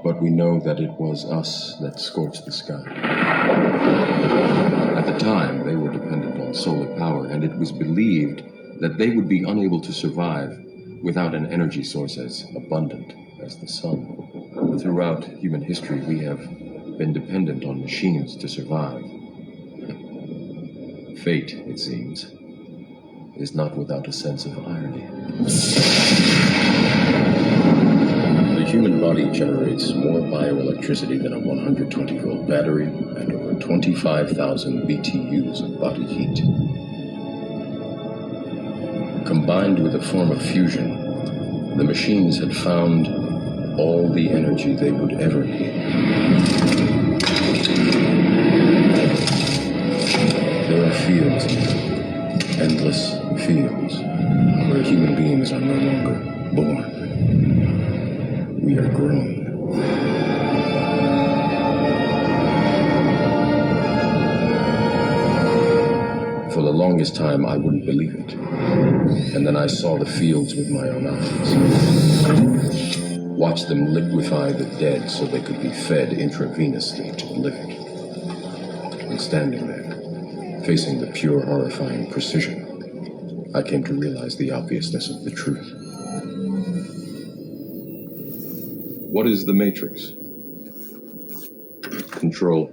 but we know that it was us that scorched the sky. At the time, they were dependent on solar power, and it was believed that they would be unable to survive without an energy source as abundant as the sun. Throughout human history, we have been dependent on machines to survive. Fate, it seems, is not without a sense of irony. The human body generates more bioelectricity than a 120-volt battery and over 25,000 BTUs of body heat. Combined with a form of fusion, the machines had found all the energy they would ever need. There are fields, endless fields, where human beings are no longer born. We are grown. For the longest time, I wouldn't believe it. And then I saw the fields with my own eyes. Watched them liquefy the dead so they could be fed intravenously to the living. And standing there, facing the pure, horrifying precision, I came to realize the obviousness of the truth. What is the Matrix? Control.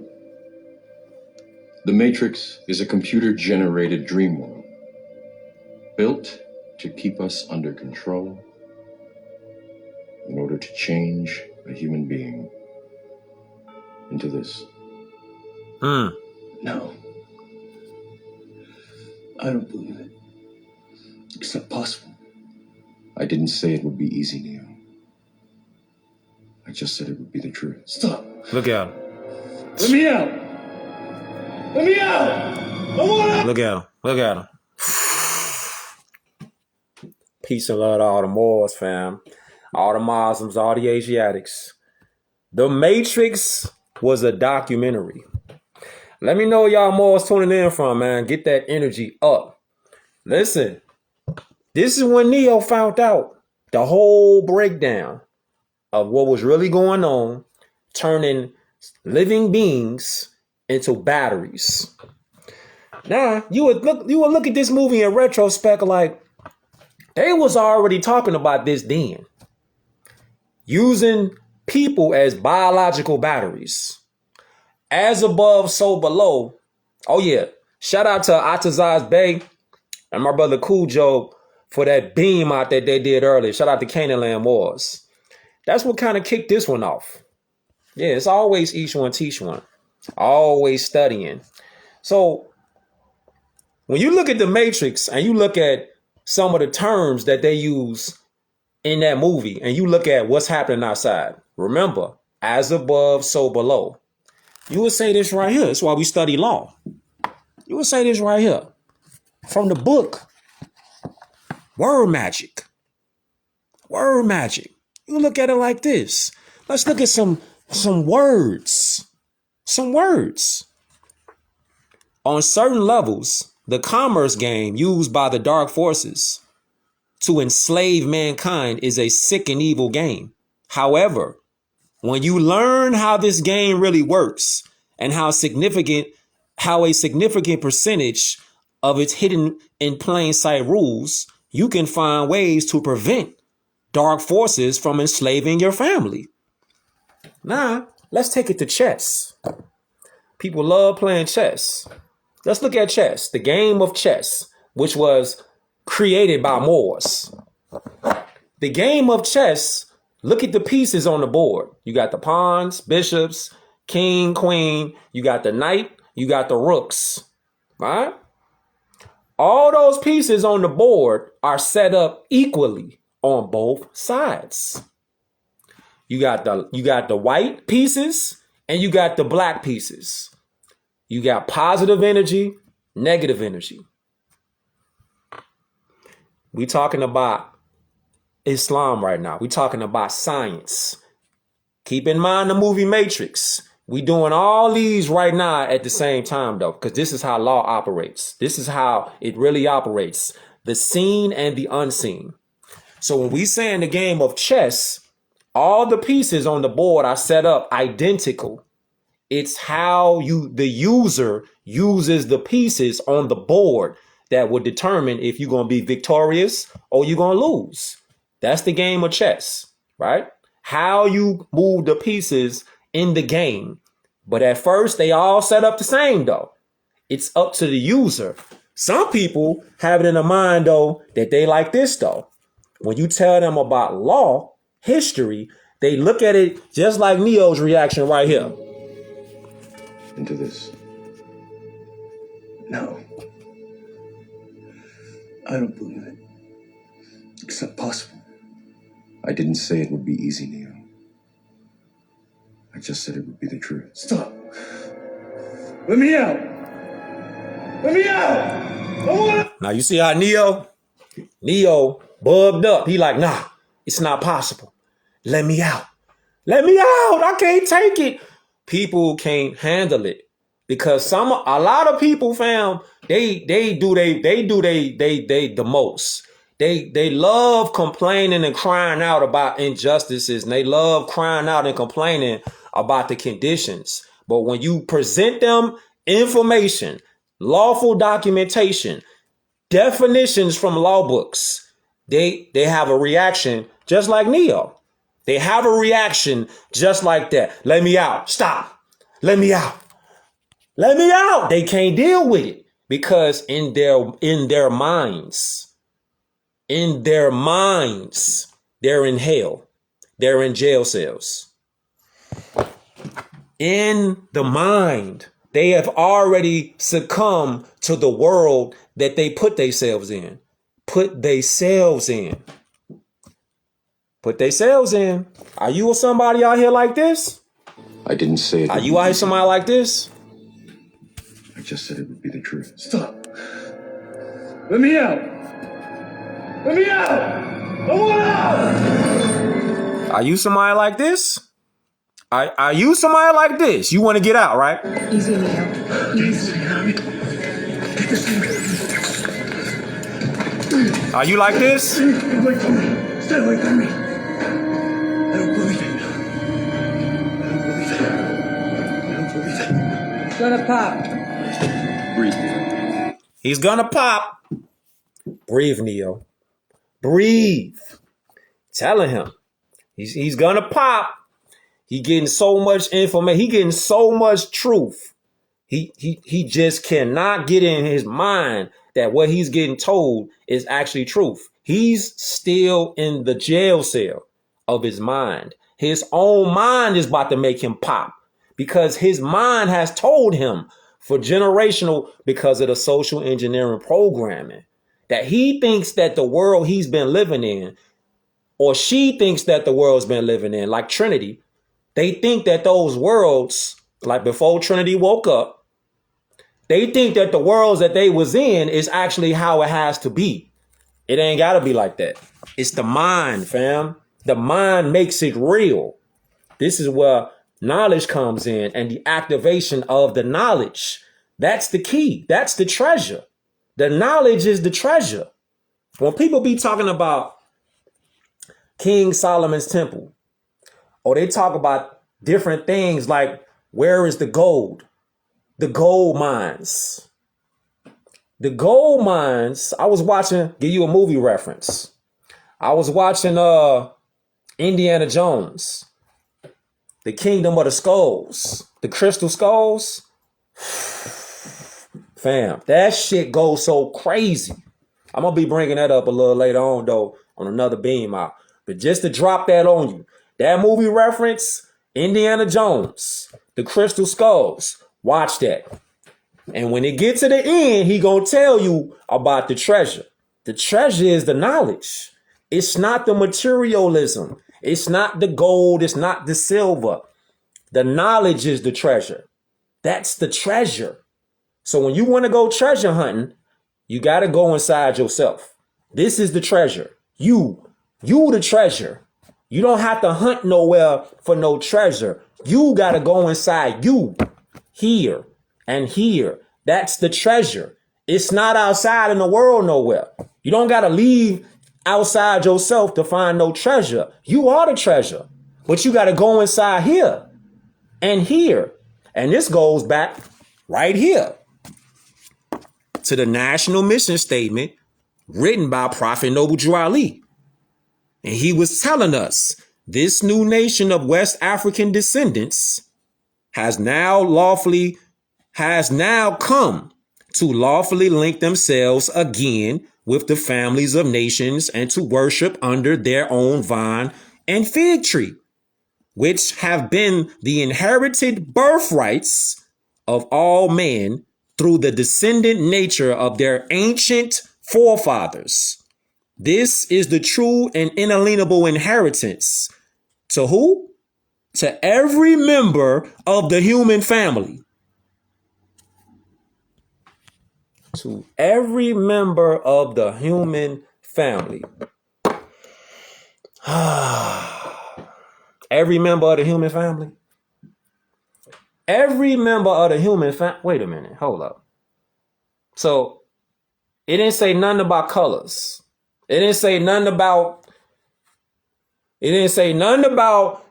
The Matrix is a computer-generated dream world, built to keep us under control in order to change a human being into this. No. I don't believe it. It's not possible. I didn't say it would be easy, Neo. I just said it would be the truth. Stop. Look at him. Let me out. Let me out. I want out. Look at him. Look at him. Peace and love to all the Moors, fam. All the Muslims, all the Asiatics. The Matrix was a documentary. Let me know where y'all Moors tuning in from, man. Get that energy up. Listen, this is when Neo found out the whole breakdown of what was really going on, turning living beings into batteries. Now, you would look at this movie in retrospect like they was already talking about this then. Using people as biological batteries. As above, so below. Oh yeah. Shout out to Atazaz Bey and my brother Cujo for that beam out that they did earlier. Shout out to Canaan Land Wars. That's what kind of kicked this one off. Yeah, it's always each one teach one. Always studying. So when you look at the Matrix and you look at some of the terms that they use in that movie and you look at what's happening outside, remember, as above, so below. You would say this right here. That's why we study law. You would say this right here. From the book, Word Magic. Word Magic. You look at it like this. Let's look at some words. Some words. On certain levels, the commerce game used by the dark forces to enslave mankind is a sick and evil game. However, when you learn how this game really works and how a significant percentage of its hidden in plain sight rules, you can find ways to prevent dark forces from enslaving your family. Now, let's take it to chess. People love playing chess. Let's look at chess, the game of chess, which was created by Moors. The game of chess, look at the pieces on the board. You got the pawns, bishops, king, queen. You got the knight. You got the rooks. Right? All those pieces on the board are set up equally on both sides. You got the white pieces and you got the black pieces. You got positive energy, negative energy. We talking about Islam right now. We talking about science. Keep in mind the movie Matrix. We doing all these right now at the same time though, because this is how law operates. This is how it really operates. The seen and the unseen. So when we say in the game of chess, All the pieces on the board are set up identical. It's how the user uses the pieces on the board that will determine if you're going to be victorious or you're going to lose. That's the game of chess, right? How you move the pieces in the game. But at first, they all set up the same, though. It's up to the user. Some people have it in their mind, though, that they like this, though. When you tell them about law, history, they look at it just like Neo's reaction right here. Into this. No. I don't believe it. It's not possible. I didn't say it would be easy, Neo. I just said it would be the truth. Stop. Let me out. Let me out. I want Now, you see how Neo bugged up. He like, nah, it's not possible. Let me out. Let me out. I can't take it. People can't handle it because a lot of people found they do the most. They love complaining and crying out about injustices, and they love crying out and complaining about the conditions. But when you present them information, lawful documentation, definitions from law books, they have a reaction just like Neo. They have a reaction just like that. Let me out. Stop. Let me out. Let me out. They can't deal with it because in their minds, they're in hell. They're in jail cells. In the mind, they have already succumbed to the world that they put themselves in. Put themselves in. Are you or somebody out here like this? I didn't say it. Are you out here somebody like this? I just said it would be the truth. Stop. Let me out. Let me out. I want out. Are you somebody like this? Are you somebody like this? You want to get out, right? Easy, Neo. Easy. Are you like this? Stay away from me. Stay away from me. I don't believe it. I don't believe it. It's gonna pop. Breathe. He's gonna pop. Breathe, Neo. Breathe. Telling him. He's gonna pop. He getting so much information. He getting so much truth. He just cannot get in his mind that what he's getting told is actually truth. He's still in the jail cell of his mind. His own mind is about to make him pop because his mind has told him for generational, because of the social engineering programming, that he thinks that the world he's been living in, or she thinks that the world's been living in, like Trinity, they think that those worlds, like before Trinity woke up, they think that the worlds that they was in is actually how it has to be. It ain't got to be like that. It's the mind, fam. The mind makes it real. This is where knowledge comes in and the activation of the knowledge. That's the key. That's the treasure. The knowledge is the treasure. When people be talking about King Solomon's temple, or they talk about different things like, where is the gold? The gold mines. The gold mines, I was watching, give you a movie reference. I was watching Indiana Jones, the Kingdom of the Skulls, the Crystal Skulls. Fam, that shit goes so crazy. I'm going to be bringing that up a little later on, though, on another beam out. But just to drop that on you, that movie reference, Indiana Jones, the Crystal Skulls, watch that. And when it gets to the end, he gonna tell you about the treasure. The treasure is the knowledge. It's not the materialism. It's not the gold. It's not the silver. The knowledge is the treasure. That's the treasure. So when you want to go treasure hunting, you got to go inside yourself. This is the treasure. You the treasure. You don't have to hunt nowhere for no treasure. You got to go inside you. Here and here. That's the treasure. It's not outside in the world nowhere. You don't got to leave outside yourself to find no treasure. You are the treasure. But you got to go inside here and here. And this goes back right here to the national mission statement written by Prophet Noble Drew Ali. And he was telling us this new nation of West African descendants has now come to lawfully link themselves again with the families of nations and to worship under their own vine and fig tree, which have been the inherited birthrights of all men through the descendant nature of their ancient forefathers. This is the true and inalienable inheritance. To who? To every member of the human family. To every member of the human family. Every member of the human family. Every member of the human family. Wait a minute. Hold up. So it didn't say nothing about colors. It didn't say nothing about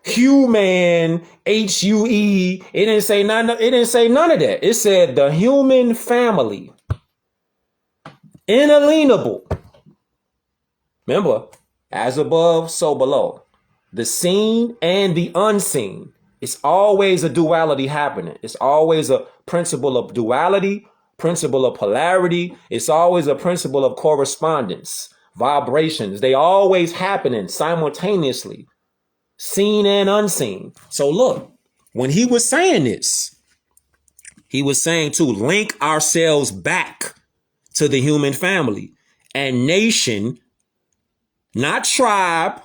human, H-U-E. It didn't say none of that. It said the human family. Inalienable. Remember, as above, so below. The seen and the unseen. It's always a duality happening. It's always a principle of duality, principle of polarity. It's always a principle of correspondence, vibrations. They always happening simultaneously, seen and unseen. So look, when he was saying this, he was saying to link ourselves back to the human family and nation, not tribe,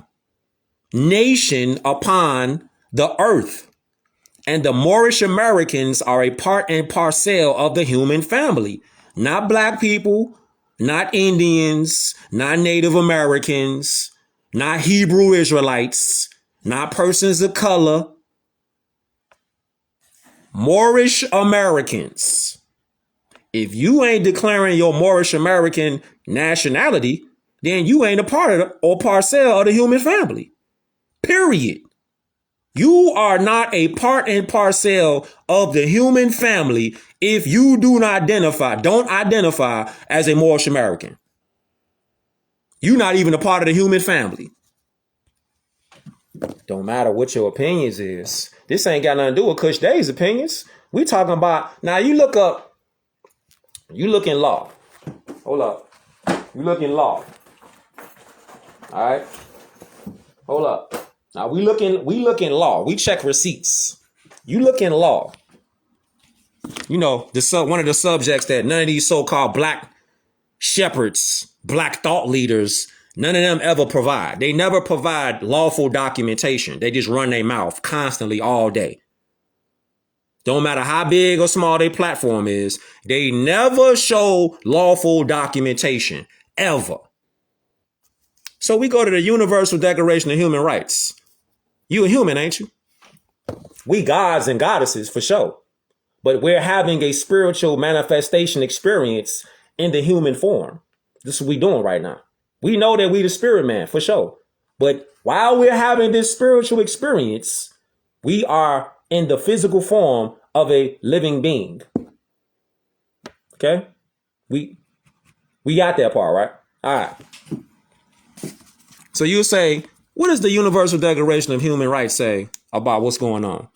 nation upon the earth. And the Moorish Americans are a part and parcel of the human family, not black people, not Indians, not Native Americans, not Hebrew Israelites, not persons of color. Moorish Americans. If you ain't declaring your Moorish American nationality, then you ain't a part of or parcel of the human family. Period. You are not a part and parcel of the human family if you don't identify as a Moorish American. You're not even a part of the human family. Don't matter what your opinions is. This ain't got nothing to do with CushDey's opinions. We talking about, now you look in law. Hold up. You look in law. All right. Hold up. Now we look in law. We check receipts. You look in law. You know, one of the subjects that none of these so-called black shepherds, black thought leaders, none of them ever provide. They never provide lawful documentation. They just run their mouth constantly all day. Don't matter how big or small their platform is, they never show lawful documentation, ever. So we go to the Universal Declaration of Human Rights. You a human, ain't you? We gods and goddesses for sure. But we're having a spiritual manifestation experience in the human form. This is what we're doing right now. We know that we the spirit man for sure. But while we're having this spiritual experience, we are in the physical form of a living being. Okay? We got that part, right? All right. So you say, what does the Universal Declaration of Human Rights say about what's going on?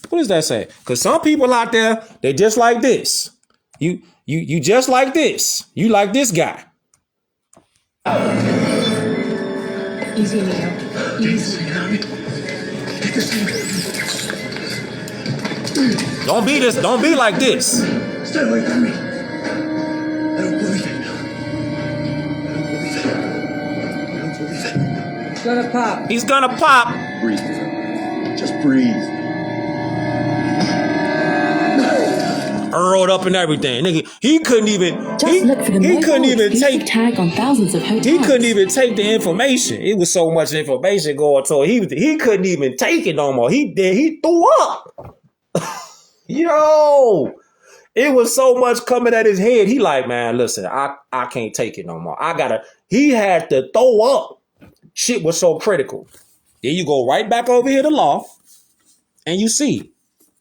What does that say? Because some people out there, they just like this. You just like this. You like this guy. Easy, Leo. Easy. Don't be like this. Stay away from me. I don't believe it. I don't believe it. It's gonna pop. He's gonna pop. Breathe. Just breathe. Earled up and everything. Nigga, he couldn't even tag on thousands of hotels. He couldn't even take the information. It was so much information going to him. He couldn't even take it no more. He threw up. Yo, it was so much coming at his head. He like, man, listen, I can't take it no more. He had to throw up. Shit was so critical. Then you go right back over here to law, and you see,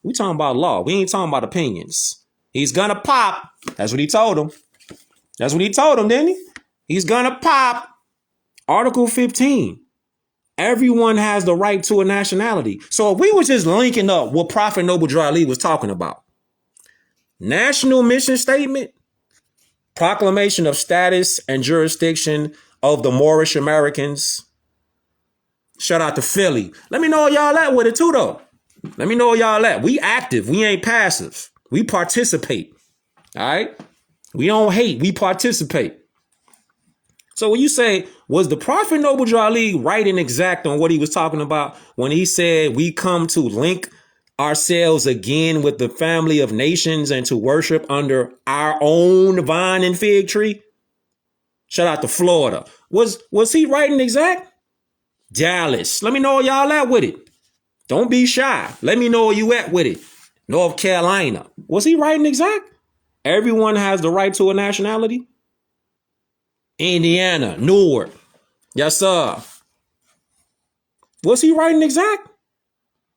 we talking about law. We ain't talking about opinions. He's gonna pop. That's what he told him. That's what he told him, didn't he? He's gonna pop. Article 15. Everyone has the right to a nationality. So if we was just linking up what Prophet Noble Drew Ali was talking about, national mission statement, proclamation of status and jurisdiction of the Moorish Americans. Shout out to Philly. Let me know where y'all at with it too, though. Let me know where y'all at. We active. We ain't passive. We participate. All right? We don't hate. We participate. So when you say, was the Prophet Noble Drew Ali right and exact on what he was talking about when he said we come to link ourselves again with the family of nations and to worship under our own vine and fig tree? Shout out to Florida. Was he right and exact? Dallas. Let me know where y'all at with it. Don't be shy. Let me know where you at with it. North Carolina. Was he right and exact? Everyone has the right to a nationality. Indiana, Newark. Yes, sir. Was he right and exact?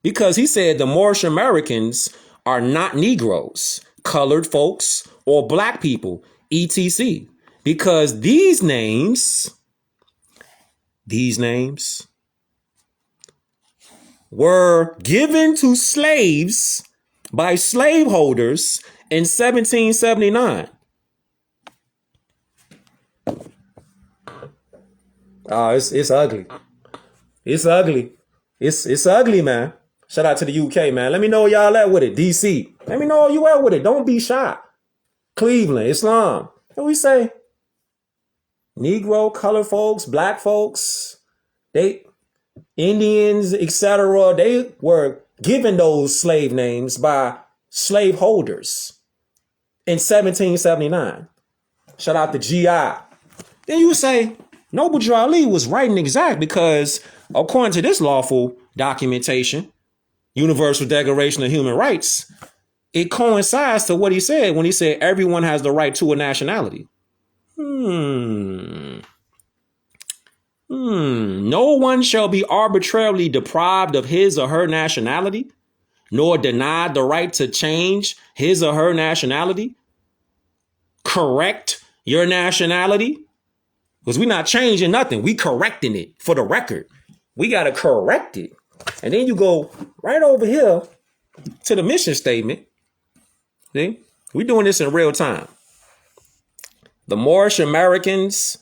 Because he said the Moorish Americans are not Negroes, colored folks, or black people, etc. Because these names were given to slaves by slaveholders in 1779. Oh, it's ugly. It's ugly. It's ugly, man. Shout out to the UK, man. Let me know where y'all at with it. DC. Let me know where you at with it. Don't be shy. Cleveland, Islam. What we say? Negro, color folks, black folks, Indians, etc. They were given those slave names by slaveholders in 1779. Shout out to GI. Then you say, Noble Drew Ali was right and exact because according to this lawful documentation, Universal Declaration of Human Rights, it coincides to what he said when he said everyone has the right to a nationality. No one shall be arbitrarily deprived of his or her nationality, nor denied the right to change his or her nationality. Correct your nationality. Because we're not changing nothing. We correcting it for the record. We got to correct it. And then you go right over here to the mission statement. See? We're doing this in real time. The Moorish Americans,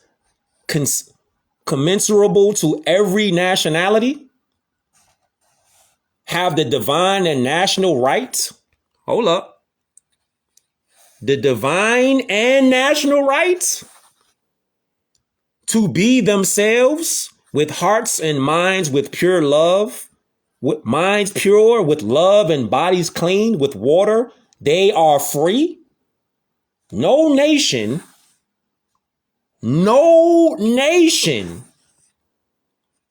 commensurable to every nationality, have the divine and national rights. Hold up. The divine and national rights to be themselves with hearts and minds with pure love, with minds pure, with love and bodies clean, with water. They are free. No nation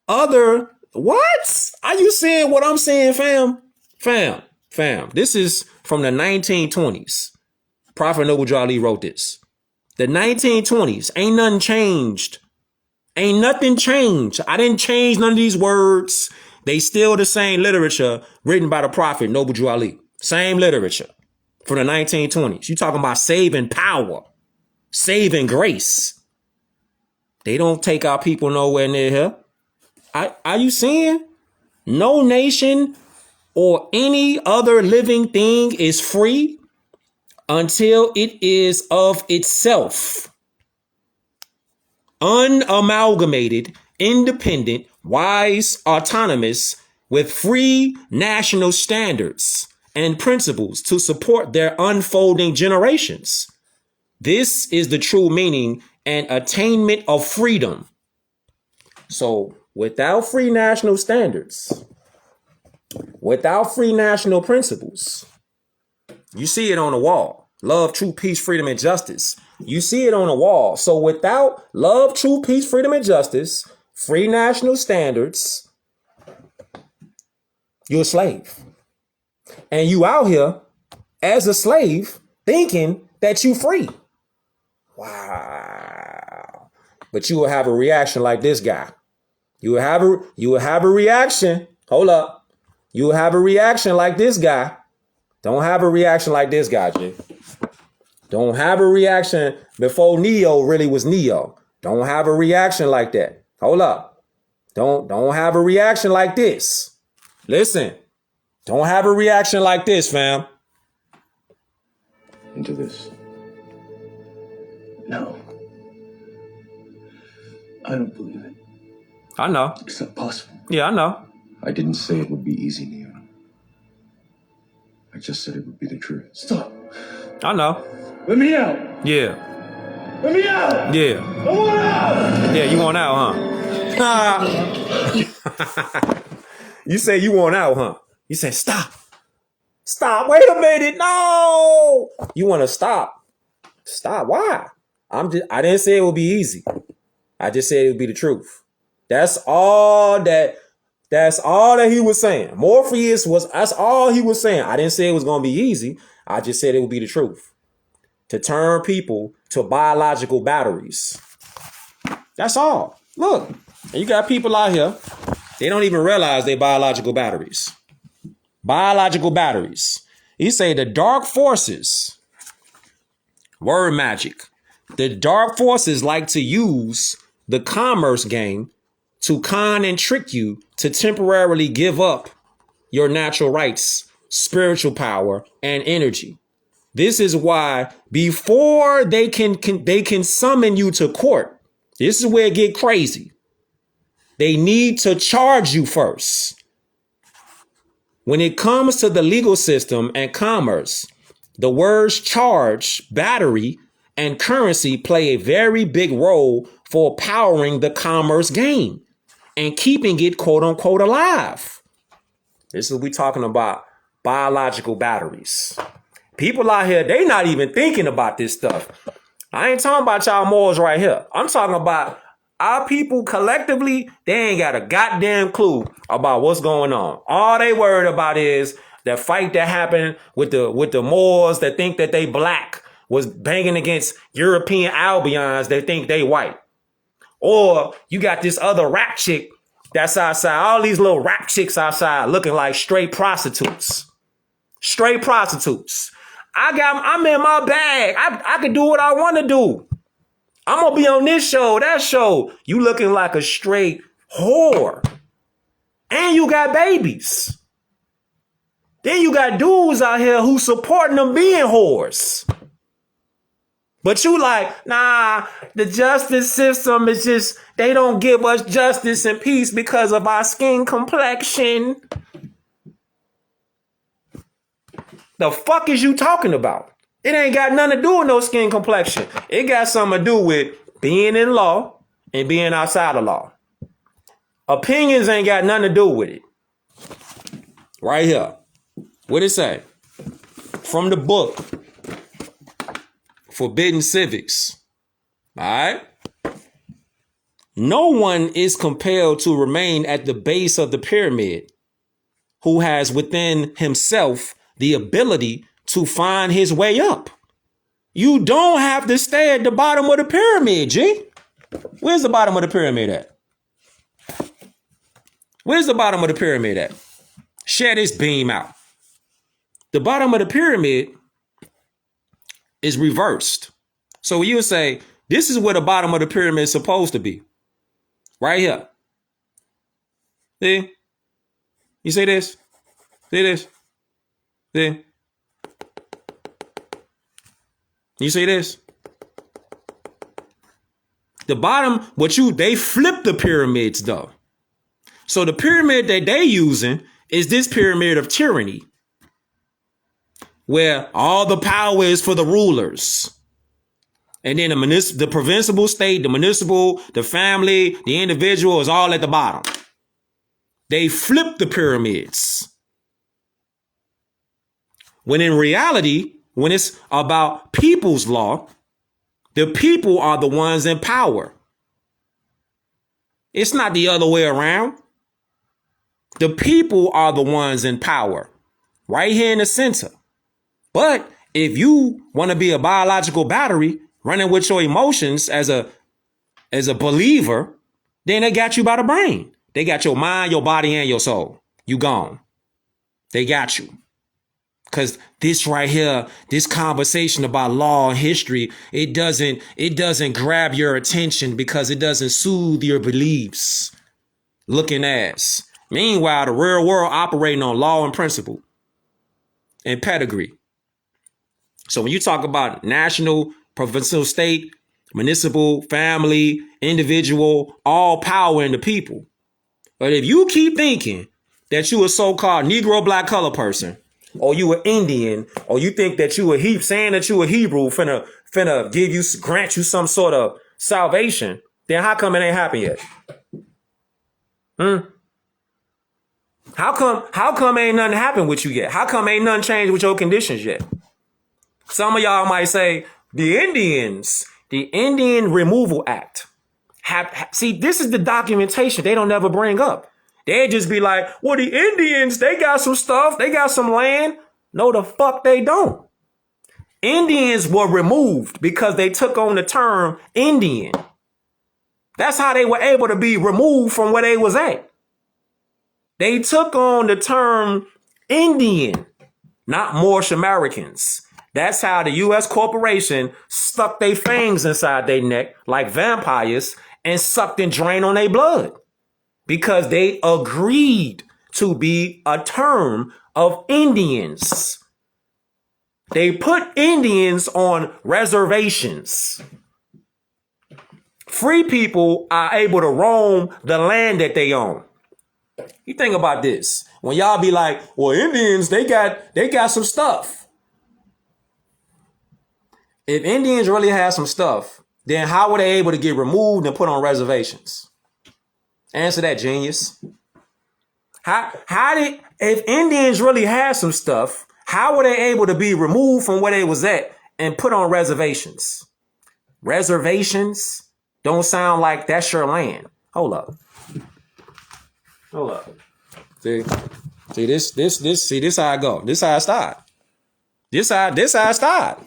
other. What? Are you saying what I'm saying, fam? Fam. This is from the 1920s. Prophet Noble Drew Ali wrote this. The 1920s. Ain't nothing changed. Ain't nothing changed. I didn't change none of these words. They still the same literature written by the Prophet Noble Drew Ali. Same literature from the 1920s. You talking about saving power, saving grace. They don't take our people nowhere near here. Are you seeing? No nation or any other living thing is free until it is of itself unamalgamated, independent, wise, autonomous, with free national standards and principles to support their unfolding generations. This is the true meaning and attainment of freedom. So without free national standards, without free national principles, you see it on the wall. Love, truth, peace, freedom, and justice. You see it on the wall. So without love, truth, peace, freedom, and justice, free national standards, you're a slave. And you out here as a slave thinking that you free. Wow. But you will have a reaction like this guy. You will have a reaction. Hold up. You will have a reaction like this guy. Don't have a reaction like this guy, G. Don't have a reaction before Neo really was Neo. Don't have a reaction like that. Hold up. Don't have a reaction like this. Listen. Don't have a reaction like this, fam. Into this. No. I don't believe it. I know. It's not possible. Yeah, I know. I didn't say it would be easy, Neo. I just said it would be the truth. Stop. I know. Let me out. Yeah. Let me out. Yeah. I want out. Yeah, you want out, huh? You say you want out, huh? You say, stop. Stop. Wait a minute. No. You want to stop. Stop. Why? I didn't say it would be easy. I just said it would be the truth. That's all that he was saying. That's all he was saying. I didn't say it was going to be easy. I just said it would be the truth. To turn people to biological batteries. That's all. Look, you got people out here. They don't even realize they biological batteries. Biological batteries. He say the dark forces, word magic. The dark forces like to use the commerce game to con and trick you to temporarily give up your natural rights, spiritual power, and energy. This is why before they can summon you to court, this is where it get crazy. They need to charge you first. When it comes to the legal system and commerce, the words charge, battery, and currency play a very big role for powering the commerce game and keeping it quote unquote alive. This is what we're talking about, biological batteries. People out here, they not even thinking about this stuff. I ain't talking about y'all morals right here. I'm talking about our people collectively, they ain't got a goddamn clue about what's going on. All they worried about is that fight that happened with the Moors that think that they black was banging against European Albions that think they white. Or you got this other rap chick that's outside, all these little rap chicks outside looking like straight prostitutes. Straight prostitutes. I'm in my bag. I can do what I want to do. I'm going to be on this show, that show. You looking like a straight whore. And you got babies. Then you got dudes out here who supporting them being whores. But you like, nah, the justice system is just, they don't give us justice and peace because of our skin complexion. The fuck is you talking about? It ain't got nothing to do with no skin complexion. It got something to do with being in law and being outside of law. Opinions ain't got nothing to do with it. Right here. What it say? From the book, Forbidden Civics. All right? No one is compelled to remain at the base of the pyramid who has within himself the ability to find his way up. You don't have to stay at the bottom of the pyramid, G. Where's the bottom of the pyramid at? Where's the bottom of the pyramid at? Share this beam out. The bottom of the pyramid is reversed. So you'll say, this is where the bottom of the pyramid is supposed to be. Right here. See? You see this? See this? See? You see this? The bottom, they flip the pyramids though. So the pyramid that they using is this pyramid of tyranny, where all the power is for the rulers. And then the provincial state, the municipal, the family, the individual is all at the bottom. They flip the pyramids. When in reality, when it's about people's law, the people are the ones in power. It's not the other way around. The people are the ones in power, right here in the center. But if you want to be a biological battery running with your emotions as a believer, then they got you by the brain. They got your mind, your body, and your soul. You gone. They got you. Because this right here, this conversation about law and history, it doesn't grab your attention because it doesn't soothe your beliefs. Looking ass. Meanwhile, the real world operating on law and principle and pedigree. So when you talk about national, provincial, state, municipal, family, individual, all power in the people. But if you keep thinking that you a so-called Negro black color person, or you an Indian, or you think that you saying that you a Hebrew finna grant you some sort of salvation, then how come it ain't happened yet? How come ain't nothing happened with you yet? How come ain't nothing changed with your conditions yet? Some of y'all might say, the Indian Removal Act. See, this is the documentation they don't ever bring up. They just be like, well, the Indians, they got some stuff. They got some land. No, the fuck they don't. Indians were removed because they took on the term Indian. That's how they were able to be removed from where they was at. They took on the term Indian, not Moorish Americans. That's how the U.S. corporation stuck their fangs inside their neck like vampires and sucked and drained on their blood. Because they agreed to be a term of Indians. They put Indians on reservations. Free people are able to roam the land that they own. You think about this. When y'all be like, well, Indians, they got some stuff. If Indians really had some stuff, then how were they able to get removed and put on reservations? Answer that, genius. If Indians really had some stuff, how were they able to be removed from where they was at and put on reservations? Reservations don't sound like that's your land. Hold up. See this how I go. This how I start. This how I start.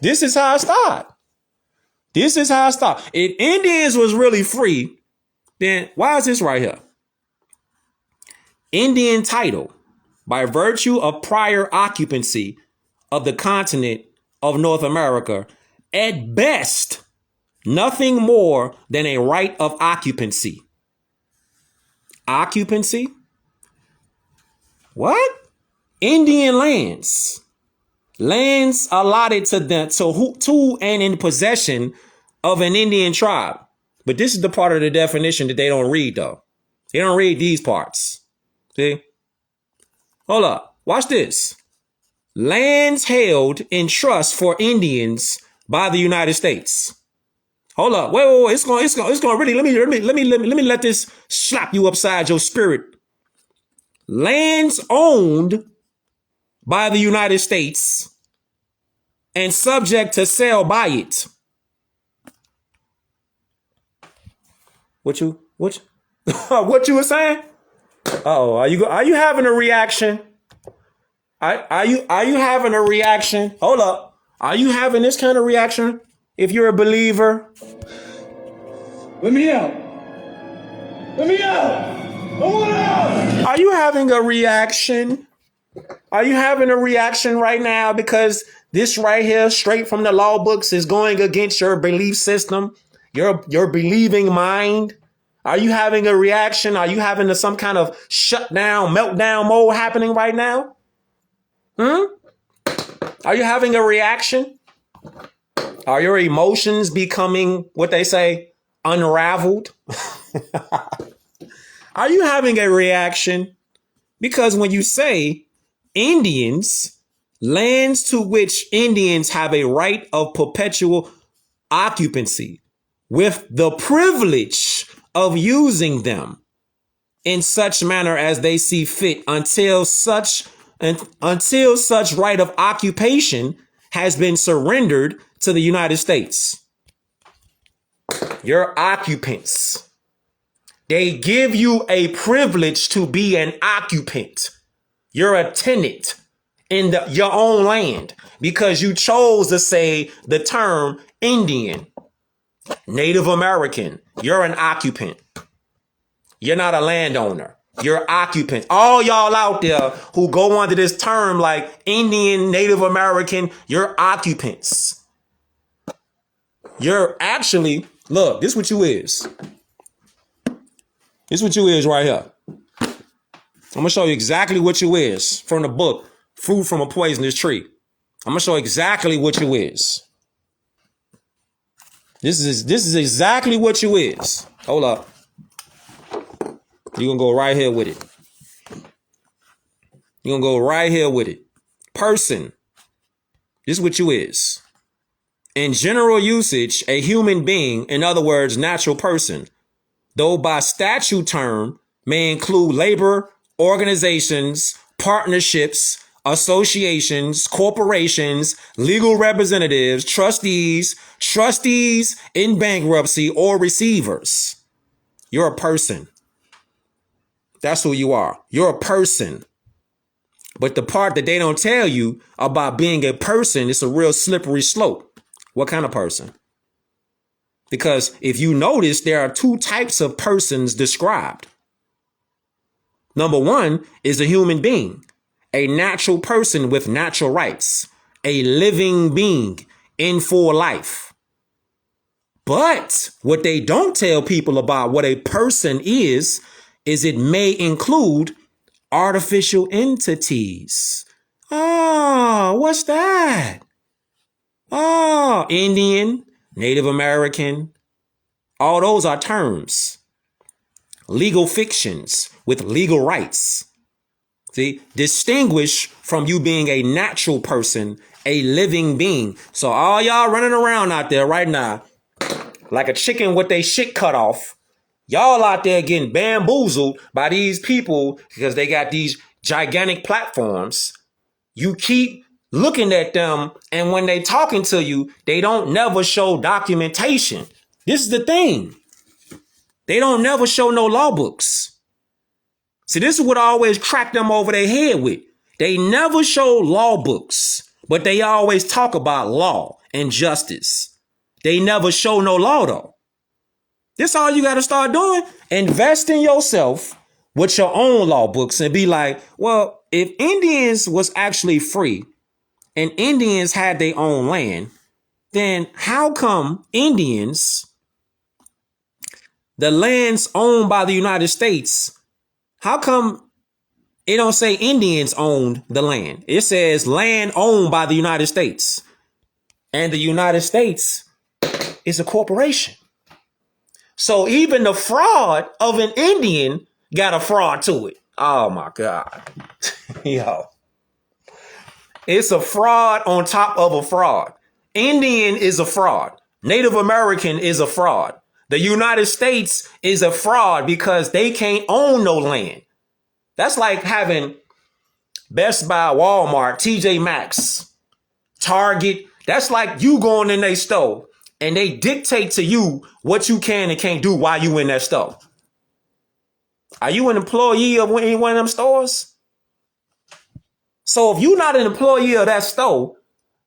This is how I start. This is how I start. If Indians was really free, then why is this right here? Indian title by virtue of prior occupancy of the continent of North America, at best, nothing more than a right of occupancy. Occupancy? What? Indian lands. Lands allotted to them to and in possession of an Indian tribe. But this is the part of the definition that they don't read, though. They don't read these parts. See? Hold up. Watch this. Lands held in trust for Indians by the United States. Hold up. Wait. It's going really, let me let this slap you upside your spirit. Lands owned by the United States and subject to sale by it. What you were saying? Uh-oh, are you having a reaction? Are you having a reaction? Hold up. Are you having this kind of reaction if you're a believer? Let me out. Let me out. I want out. Are you having a reaction? Are you having a reaction right now because this right here, straight from the law books, is going against your belief system? Your believing mind? Are you having a reaction? Are you having some kind of shutdown, meltdown mode happening right now? Are you having a reaction? Are your emotions becoming, what they say, unraveled? Are you having a reaction? Because when you say Indians, lands to which Indians have a right of perpetual occupancy with the privilege of using them in such manner as they see fit until such right of occupation has been surrendered to the United States. Your occupants, they give you a privilege to be an occupant. You're a tenant in your own land because you chose to say the term Indian, Native American. You're an occupant. You're not a landowner. You're occupants. All y'all out there who go under this term like Indian, Native American, you're occupants. You're actually, look, this is what you is. This is what you is right here. I'm going to show you exactly what you is from the book, Fruit from a Poisonous Tree. I'm going to show you exactly what you is. This is exactly what you is. Hold up. You're going to go right here with it. You're going to go right here with it. Person. This is what you is. In general usage, a human being, in other words, natural person, though by statute term may include labor, organizations, partnerships, associations, corporations, legal representatives, trustees in bankruptcy, or receivers. You're a person. That's who you are. You're a person. But the part that they don't tell you about being a person is a real slippery slope. What kind of person? Because if you notice, there are two types of persons described. Number one is a human being, a natural person with natural rights, a living being in full life. But what they don't tell people about what a person is it may include artificial entities. Oh, what's that? Oh, Indian, Native American. All those are terms. Legal fictions with legal rights. See, distinguish from you being a natural person, a living being. So all y'all running around out there right now, like a chicken with their shit cut off, y'all out there getting bamboozled by these people because they got these gigantic platforms. You keep looking at them, and when they talking to you, they don't never show documentation. This is the thing. They don't never show no law books. See, this is what I always crack them over their head with. They never show law books, but they always talk about law and justice. They never show no law, though. This all you got to start doing. Invest in yourself with your own law books and be like, well, if Indians was actually free and Indians had their own land, then how come Indians, the lands owned by the United States, how come it don't say Indians owned the land? It says land owned by the United States. And the United States is a corporation. So even the fraud of an Indian got a fraud to it. Oh my God. Yo. It's a fraud on top of a fraud. Indian is a fraud. Native American is a fraud. The United States is a fraud because they can't own no land. That's like having Best Buy, Walmart, TJ Maxx, Target. That's like you going in their store and they dictate to you what you can and can't do while you in that store. Are you an employee of any one of them stores? So if you're not an employee of that store,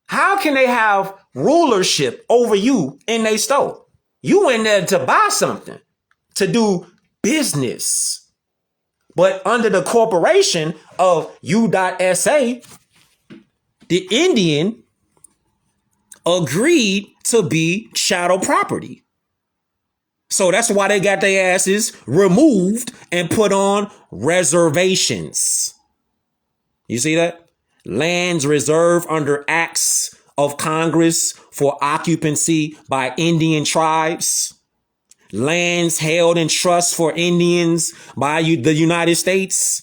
how can they have rulership over you in their store? You in there to buy something, to do business. But under the corporation of U.SA, the Indian agreed to be chattel property. So that's why they got their asses removed and put on reservations. You see that? Lands reserved under acts of Congress for occupancy by Indian tribes. Lands held in trust for Indians by the United States.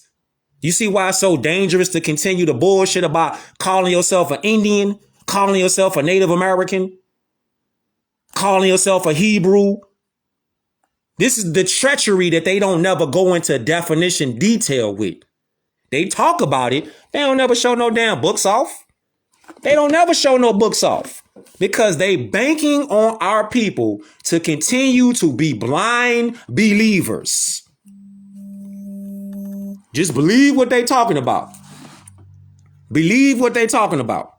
You see why it's so dangerous to continue the bullshit about calling yourself an Indian, calling yourself a Native American, calling yourself a Hebrew. This is the treachery that they don't never go into definition detail with. They talk about it. They don't never show no damn books off. They don't never show no books off because they banking on our people to continue to be blind believers. Just believe what they talking about. Believe what they talking about.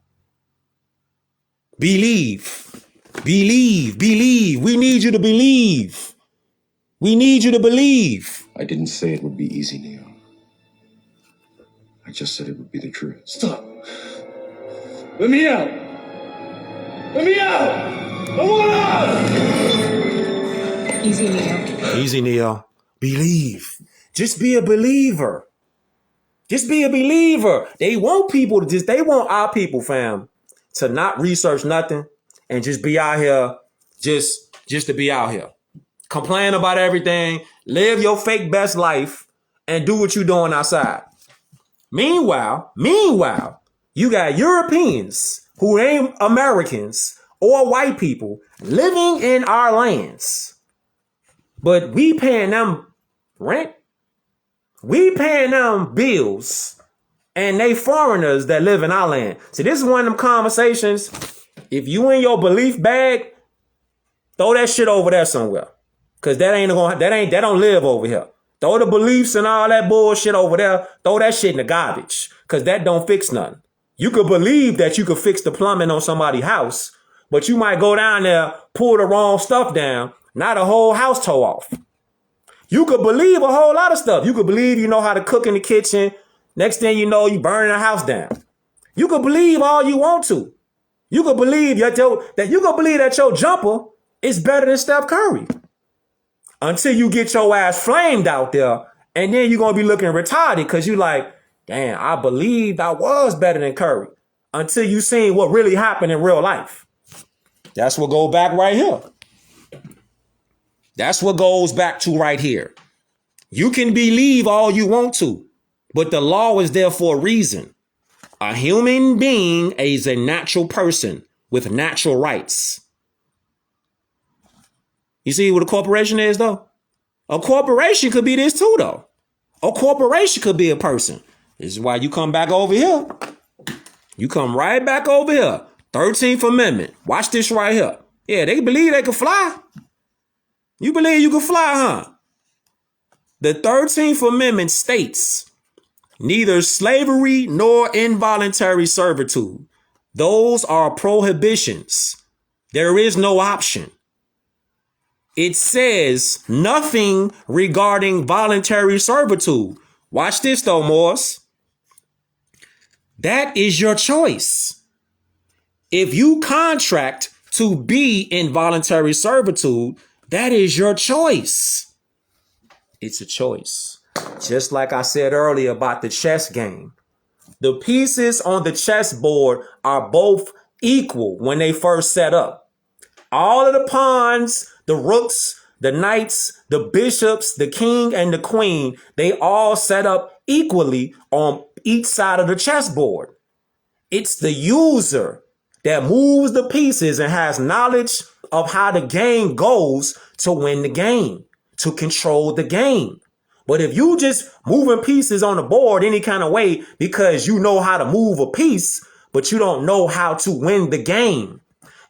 Believe. Believe. Believe. We need you to believe. We need you to believe. I didn't say it would be easy, Neo. I just said it would be the truth. Stop. Let me out. Let me out. I want out. Easy, Neo. Easy, Neo. Believe. Just be a believer. Just be a believer. They want people to they want our people, fam, to not research nothing and just be out here, just to be out here. Complain about everything, live your fake best life, and do what you're doing outside. Meanwhile, you got Europeans who ain't Americans or white people living in our lands. But we paying them rent. We paying them bills. And they foreigners that live in our land. See, this is one of them conversations. If you in your belief bag, throw that shit over there somewhere. Cause that don't live over here. Throw the beliefs and all that bullshit over there. Throw that shit in the garbage. Cause that don't fix nothing. You could believe that you could fix the plumbing on somebody's house, but you might go down there, pull the wrong stuff down, not a whole house toe off. You could believe a whole lot of stuff. You could believe you know how to cook in the kitchen. Next thing you know, you burning the house down. You could believe all you want to. You could believe that your jumper is better than Steph Curry. Until you get your ass flamed out there, and then you're going to be looking retarded because you like, damn, I believed I was better than Curry. Until you seen what really happened in real life. That's what goes back right here. That's what goes back to right here. You can believe all you want to, but the law is there for a reason. A human being is a natural person with natural rights. You see what a corporation is, though? A corporation could be this too, though. A corporation could be a person. This is why you come back over here. You come right back over here. 13th Amendment. Watch this right here. Yeah, they believe they can fly. You believe you can fly, huh? The 13th Amendment states, neither slavery nor involuntary servitude. Those are prohibitions. There is no option. It says nothing regarding voluntary servitude. Watch this though, Morris. That is your choice. If you contract to be in voluntary servitude, that is your choice. It's a choice. Just like I said earlier about the chess game. The pieces on the chessboard are both equal when they first set up. All of the pawns, the rooks, the knights, the bishops, the king, and the queen, they all set up equally on each side of the chessboard. It's the user that moves the pieces and has knowledge of how the game goes to win the game, to control the game. But if you just moving pieces on the board any kind of way because you know how to move a piece, but you don't know how to win the game,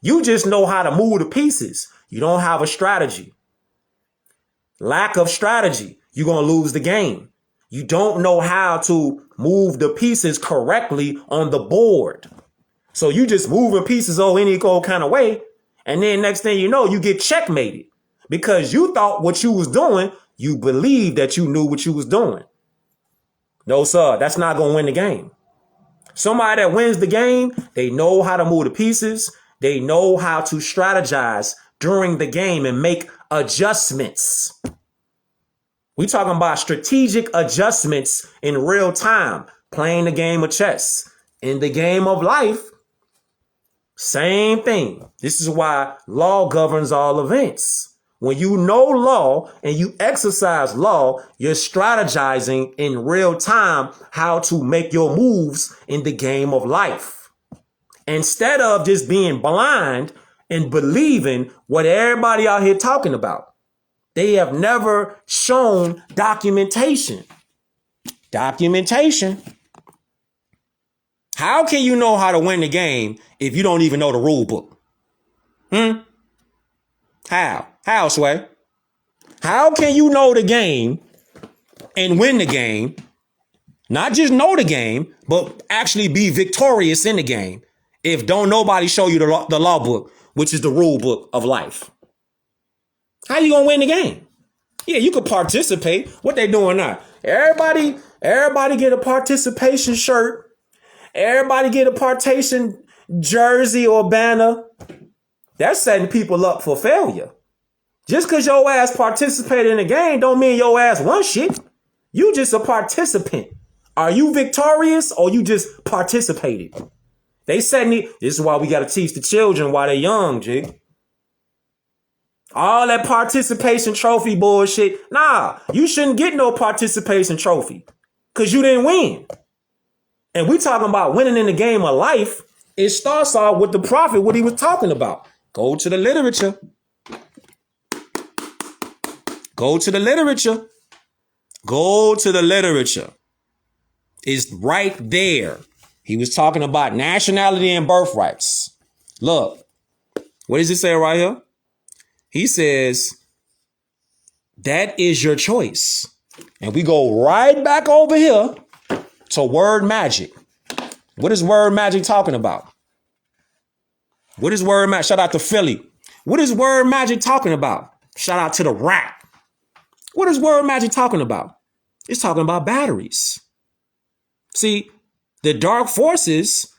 you just know how to move the pieces. You don't have a strategy. Lack of strategy, you're going to lose the game. You don't know how to move the pieces correctly on the board. So you just moving pieces any old kind of way. And then next thing you know, you get checkmated because you thought what you was doing, you believed that you knew what you was doing. No, sir, that's not going to win the game. Somebody that wins the game, they know how to move the pieces. They know how to strategize during the game and make adjustments. We talking about strategic adjustments in real time, playing the game of chess. In the game of life, same thing. This is why law governs all events. When you know law and you exercise law, you're strategizing in real time how to make your moves in the game of life. Instead of just being blind and believing what everybody out here talking about. They have never shown documentation. Documentation. How can you know how to win the game if you don't even know the rule book? How, Sway? How can you know the game and win the game? Not just know the game, but actually be victorious in the game if don't nobody show you the law book, which is the rule book of life. How you gonna win the game? Yeah, you could participate. What they doing now? Everybody get a participation shirt. Everybody get a participation jersey or banner. That's setting people up for failure. Just because your ass participated in the game don't mean your ass won shit. You just a participant. Are you victorious or you just participated? They setting it. This is why we got to teach the children while they're young, G. All that participation trophy bullshit. Nah, you shouldn't get no participation trophy because you didn't win. And we talking about winning in the game of life. It starts off with the prophet, what he was talking about. Go to the literature. Go to the literature. Go to the literature. It's right there. He was talking about nationality and birthrights. Look, what does it say right here? He says, that is your choice. And we go right back over here to word magic. What is word magic talking about? What is word magic? Shout out to Philly. What is word magic talking about? Shout out to the rap. What is word magic talking about? It's talking about batteries. See, the dark forces,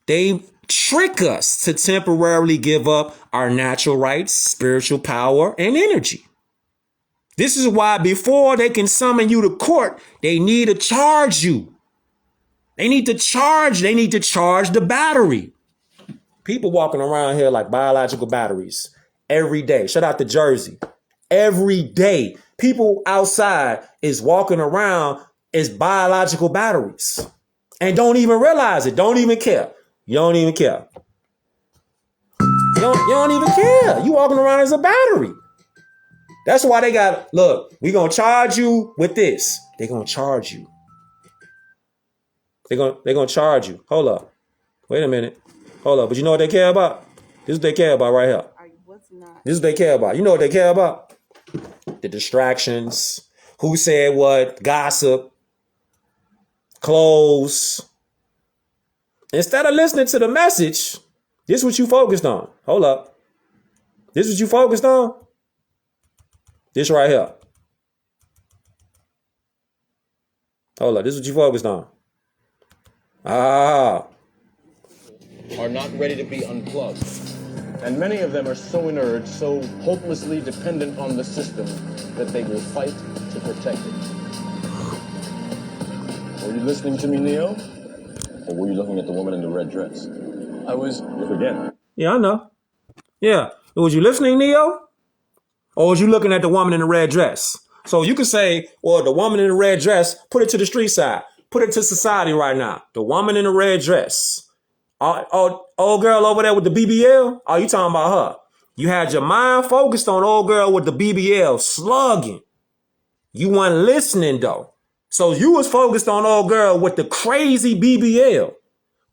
they trick us to temporarily give up our natural rights, spiritual power, and energy. This is why before they can summon you to court, they need to charge you. They need to charge the battery. People walking around here like biological batteries every day. Shout out to Jersey. Every day, people outside is walking around as biological batteries and don't even realize it. Don't even care. You don't even care. You don't even care. You walking around as a battery. That's why they got, look, we going to charge you with this. They're going to charge you. They're going to charge you. Hold up. Wait a minute. Hold up. But you know what they care about? This is what they care about right here. This is what they care about. You know what they care about? The distractions. Who said what? Gossip. Clothes. Instead of listening to the message, this is what you focused on. Hold up. This is what you focused on? This right here. Hold up. This is what you focused on. Are not ready to be unplugged. And many of them are so inert, so hopelessly dependent on the system that they will fight to protect it. Were you listening to me, Neo? Or were you looking at the woman in the red dress? I was. Look again. Yeah, I know. Yeah. Was you listening, Neo? Or was you looking at the woman in the red dress? So you could say, well, the woman in the red dress, put it to the street side. Put it to society right now. The woman in the red dress. Old girl over there with the BBL? Oh, you talking about her. You had your mind focused on old girl with the BBL slugging. You weren't listening though. So you was focused on old girl with the crazy BBL.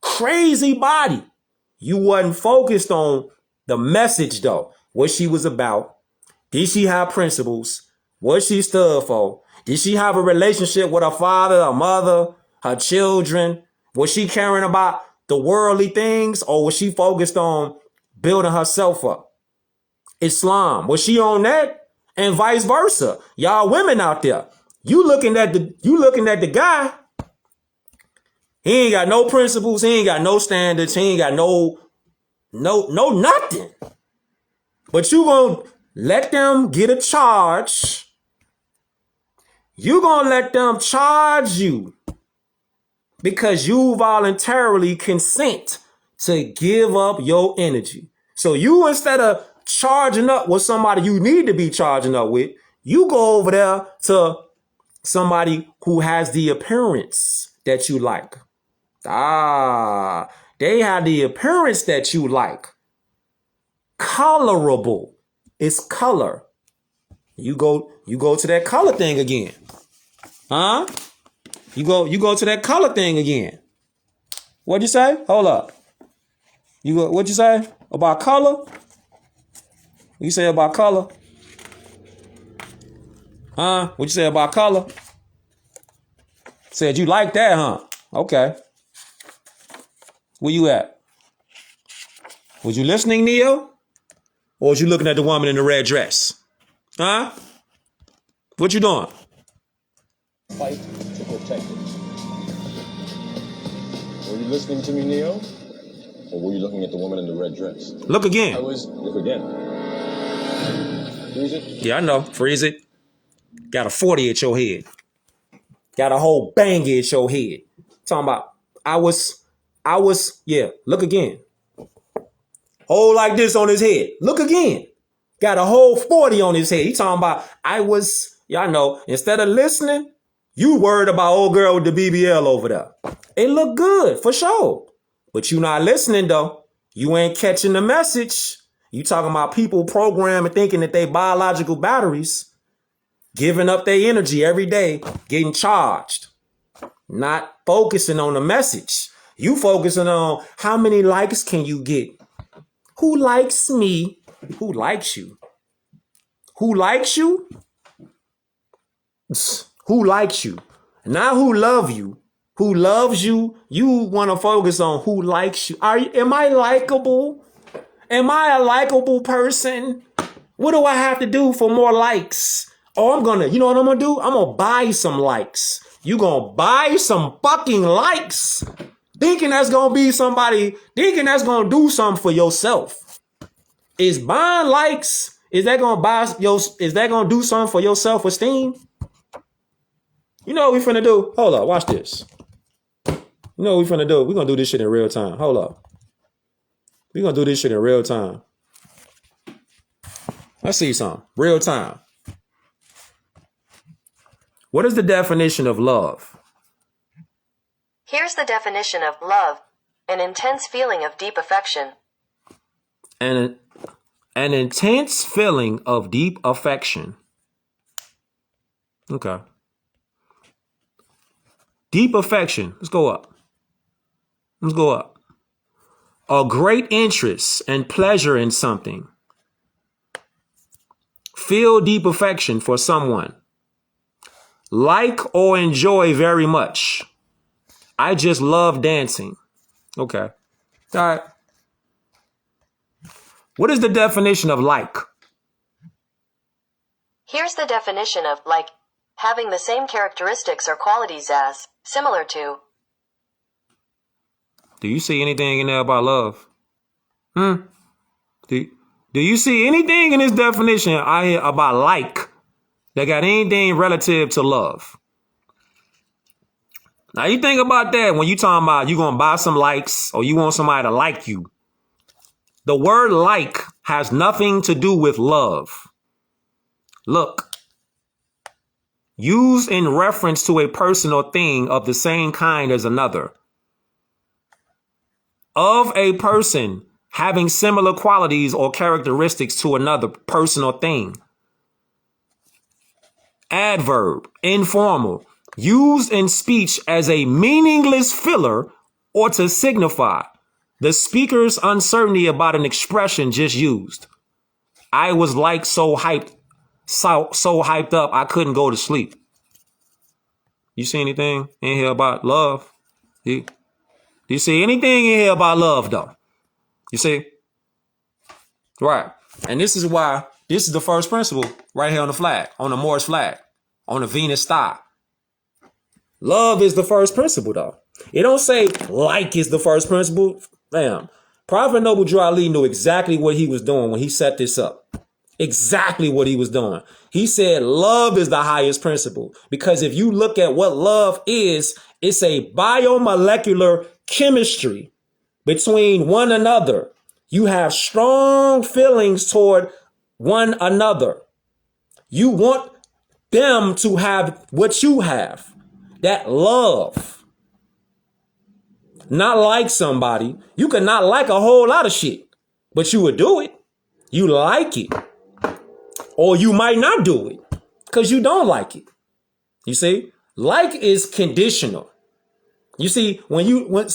Crazy body. You wasn't focused on the message though. What she was about. Did she have principles? What she stood for? Did she have a relationship with her father, her mother, her children? Was she caring about the worldly things, or was she focused on building herself up? Islam, was she on that? And vice versa. Y'all women out there, you looking at the guy. He ain't got no principles. He ain't got no standards. He ain't got no nothing. But you gonna let them get a charge. You gonna let them charge you because you voluntarily consent to give up your energy. So you, instead of charging up with somebody you need to be charging up with, you go over there to somebody who has the appearance that you like. They have the appearance that you like. Colorable. It's color. You go to that color thing again. Huh? You go to that color thing again. What'd you say? Hold up. What'd you say about color? You say about color? Huh? What'd you say about color? Said you like that, huh? Okay. Where you at? Was you listening, Neo? Or was you looking at the woman in the red dress? Huh? What you doing? Fight to protect it. Were you listening to me, Neo? Or were you looking at the woman in the red dress? Look again. Look again. Freeze it? Yeah, I know. Freeze it. Got a 40 at your head. Got a whole banger at your head. Talking about, yeah, look again. Hold like this on his head. Look again. Got a whole 40 on his head. He talking about, y'all know, instead of listening, you worried about old girl with the BBL over there. It look good, for sure. But you not listening, though. You ain't catching the message. You talking about people programming, thinking that they biological batteries, giving up their energy every day, getting charged, not focusing on the message. You focusing on how many likes can you get? Who likes me? Who likes you? Who likes you? Who likes you? Not who love you. Who loves you? You want to focus on who likes you. Am I likable? Am I a likable person? What do I have to do for more likes? Oh, you know what I'm going to do? I'm going to buy some likes. You going to buy some fucking likes? Thinking that's going to be somebody, thinking that's going to do something for yourself. Is buying likes, is that going to do something for your self-esteem? You know what we finna do? Hold up, watch this. You know what we finna do? We're going to do this shit in real time. Hold up. We're going to do this shit in real time. Let's see something. Real time. What is the definition of love? Here's the definition of love. An intense feeling of deep affection. An intense feeling of deep affection. Okay. Deep affection. Let's go up. Let's go up. A great interest and pleasure in something. Feel deep affection for someone. Like or enjoy very much. I just love dancing. Okay. All right. What is the definition of like? Here's the definition of like. Having the same characteristics or qualities as, similar to. Do you see anything in there about love? Do you see anything in this definition I hear about like that got anything relative to love? Now you think about that when you talking about you gonna buy some likes or you want somebody to like you. The word like has nothing to do with love. Look. Used in reference to a person or thing of the same kind as another. Of a person having similar qualities or characteristics to another person or thing. Adverb, informal, used in speech as a meaningless filler or to signify the speaker's uncertainty about an expression just used. I was like so hyped up I couldn't go to sleep. You see anything in here about love? Do you see anything in here about love though? You see? Right. And this is why this is the first principle right here on the flag, on the Morris flag, on the Venus star. Love is the first principle though. It don't say like is the first principle. Damn. Prophet Noble Drew Ali knew exactly what he was doing when he set this up. Exactly what he was doing. He said love is the highest principle because if you look at what love is, it's a biomolecular chemistry between one another. You have strong feelings toward one another. You want them to have what you have, that love. Not like somebody. You could not like a whole lot of shit, but you would do it. You like it. Or you might not do it because you don't like it. You see, like is conditional. You see, when you when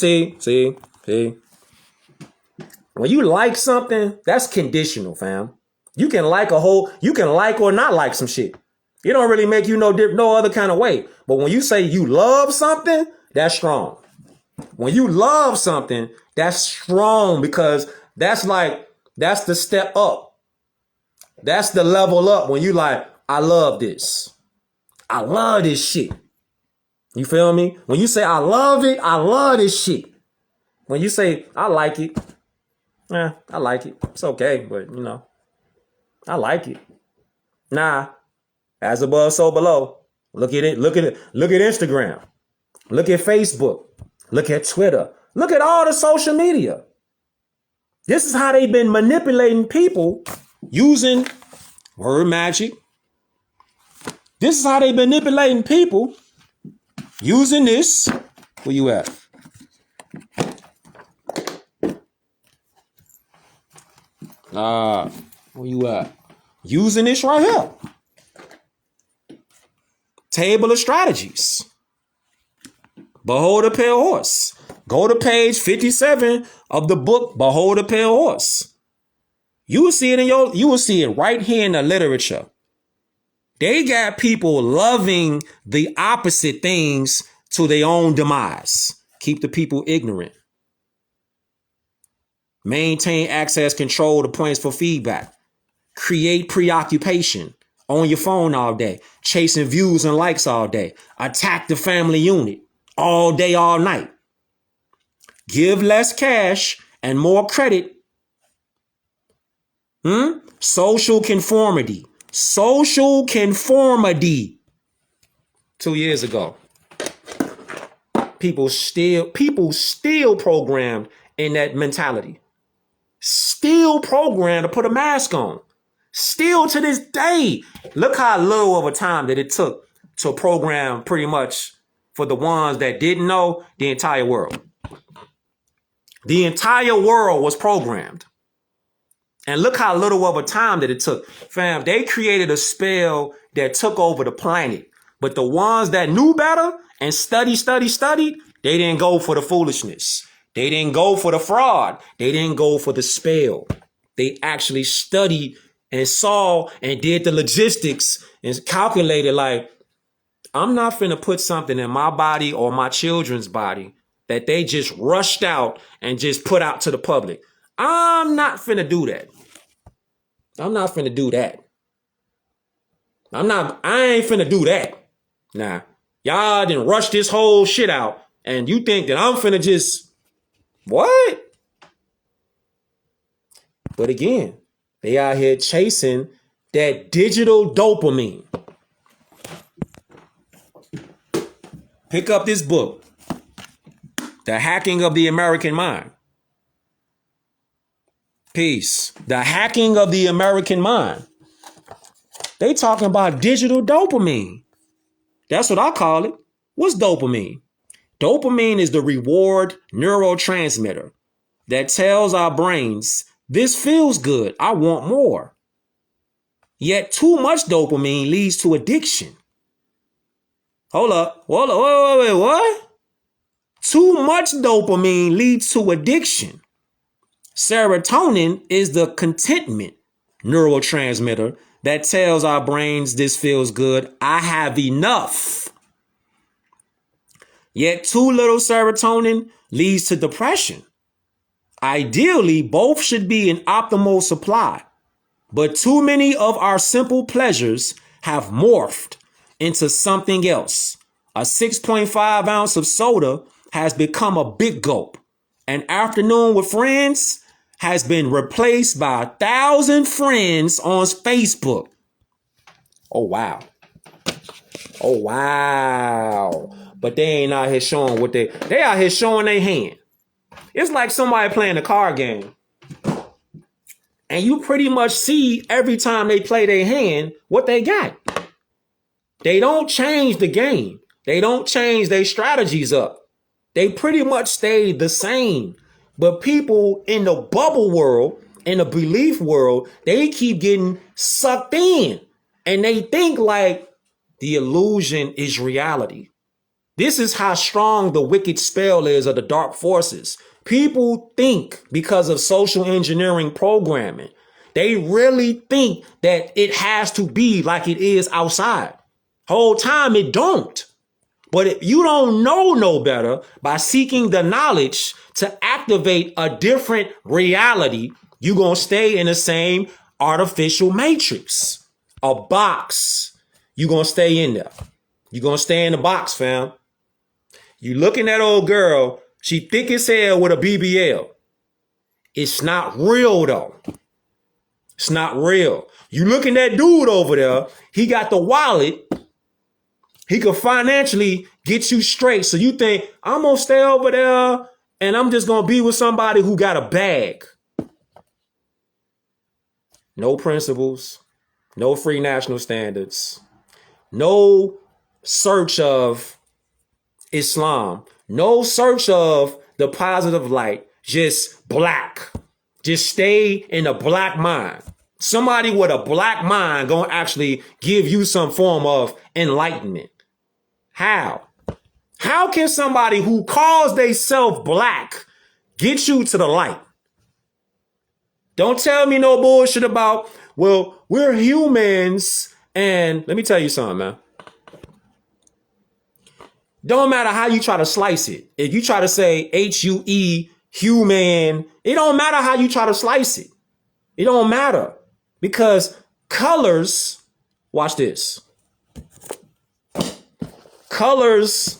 you like something, that's conditional, fam. You can like or not like some shit. It don't really make you no other kind of way. But when you say you love something, that's strong. When you love something, that's strong because that's the step up. That's the level up when you like, I love this. I love this shit. You feel me? When you say I love it, I love this shit. When you say I like it, I like it. It's okay, but you know, I like it. Nah, as above, so below. Look at it. Look at it. Look at Instagram. Look at Facebook. Look at Twitter. Look at all the social media. This is how they've been manipulating people using word magic. This is how they've been manipulating people using this. Where you at? Where you at? Using this right here. Table of strategies. Behold a pale horse. Go to page 57 of the book, Behold a Pale Horse. You will see it you will see it right here in the literature. They got people loving the opposite things to their own demise. Keep the people ignorant. Maintain access control to points for feedback. Create preoccupation on your phone all day. Chasing views and likes all day. Attack the family unit all day, all night. Give less cash and more credit. Social conformity. Social conformity. 2 years ago. People still programmed in that mentality. Still programmed to put a mask on. Still to this day. Look how little of a time that it took to program pretty much for the ones that didn't know the entire world. The entire world was programmed. And look how little of a time that it took. Fam, they created a spell that took over the planet. But the ones that knew better and studied, they didn't go for the foolishness. They didn't go for the fraud. They didn't go for the spell. They actually studied and saw and did the logistics and calculated like, I'm not finna put something in my body or my children's body that they just rushed out and just put out to the public. I'm not finna do that. I'm not finna do that. I ain't finna do that. Nah, y'all didn't rush this whole shit out and you think that I'm finna just, what? But again, they out here chasing that digital dopamine. Pick up this book, The Hacking of the American Mind. Peace. The Hacking of the American Mind. They talking about digital dopamine. That's what I call it. What's dopamine? Dopamine is the reward neurotransmitter that tells our brains, this feels good, I want more. Yet too much dopamine leads to addiction. Hold up. Wait, what? Too much dopamine leads to addiction. Serotonin is the contentment neurotransmitter that tells our brains this feels good, I have enough. Yet too little serotonin leads to depression. Ideally, both should be in optimal supply, but too many of our simple pleasures have morphed into something else. A 6.5 ounce of soda has become a big gulp. An afternoon with friends has been replaced by 1,000 friends on Facebook. Oh, wow. Oh, wow. But they ain't out here showing what they out here showing their hand. It's like somebody playing a card game. And you pretty much see every time they play their hand what they got. They don't change the game. They don't change their strategies up. They pretty much stay the same. But people in the bubble world, in the belief world, they keep getting sucked in. And they think like the illusion is reality. This is how strong the wicked spell is of the dark forces. People think because of social engineering programming, they really think that it has to be like it is outside. Whole time it don't. But if you don't know no better by seeking the knowledge to activate a different reality, you're going to stay in the same artificial matrix, a box. You're going to stay in there. You gonna stay in the box, fam. You looking at old girl, she thick as hell with a BBL. It's not real though. It's not real. You looking at dude over there, he got the wallet. He could financially get you straight. So you think, I'm gonna stay over there and I'm just gonna be with somebody who got a bag. No principles, no free national standards, no search of Islam, no search of the positive light, just black. Just stay in a black mind. Somebody with a black mind gonna actually give you some form of enlightenment. How? How can somebody who calls theyself black get you to the light? Don't tell me no bullshit about, well, we're humans. And let me tell you something, man. Don't matter how you try to slice it. If you try to say H-U-E, human, it don't matter how you try to slice it. It don't matter. Because colors, watch this. Colors,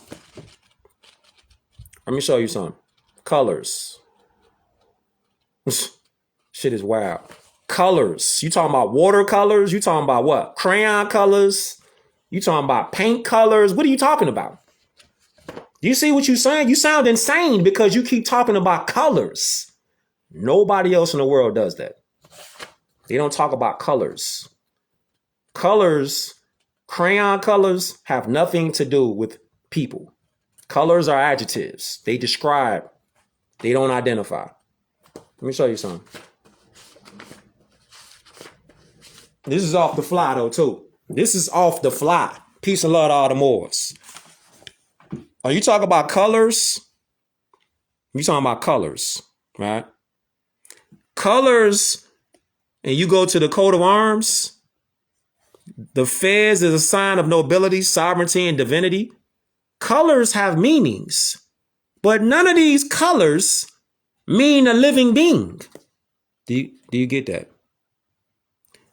let me show you something. Colors. Shit is wild. Colors. You talking about watercolors? You talking about what? Crayon colors? You talking about paint colors? What are you talking about? Do you see what you're saying? You sound insane because you keep talking about colors. Nobody else in the world does that. They don't talk about colors. Colors, crayon colors, have nothing to do with people. Colors are adjectives. They describe. They don't identify. Let me show you something. This is off the fly, though, too. This is off the fly. Peace and love to all the Moors. Are you talking about colors? You talking about colors, right? Colors, and you go to the coat of arms. The fez is a sign of nobility, sovereignty, and divinity. Colors have meanings, but none of these colors mean a living being. Do you get that?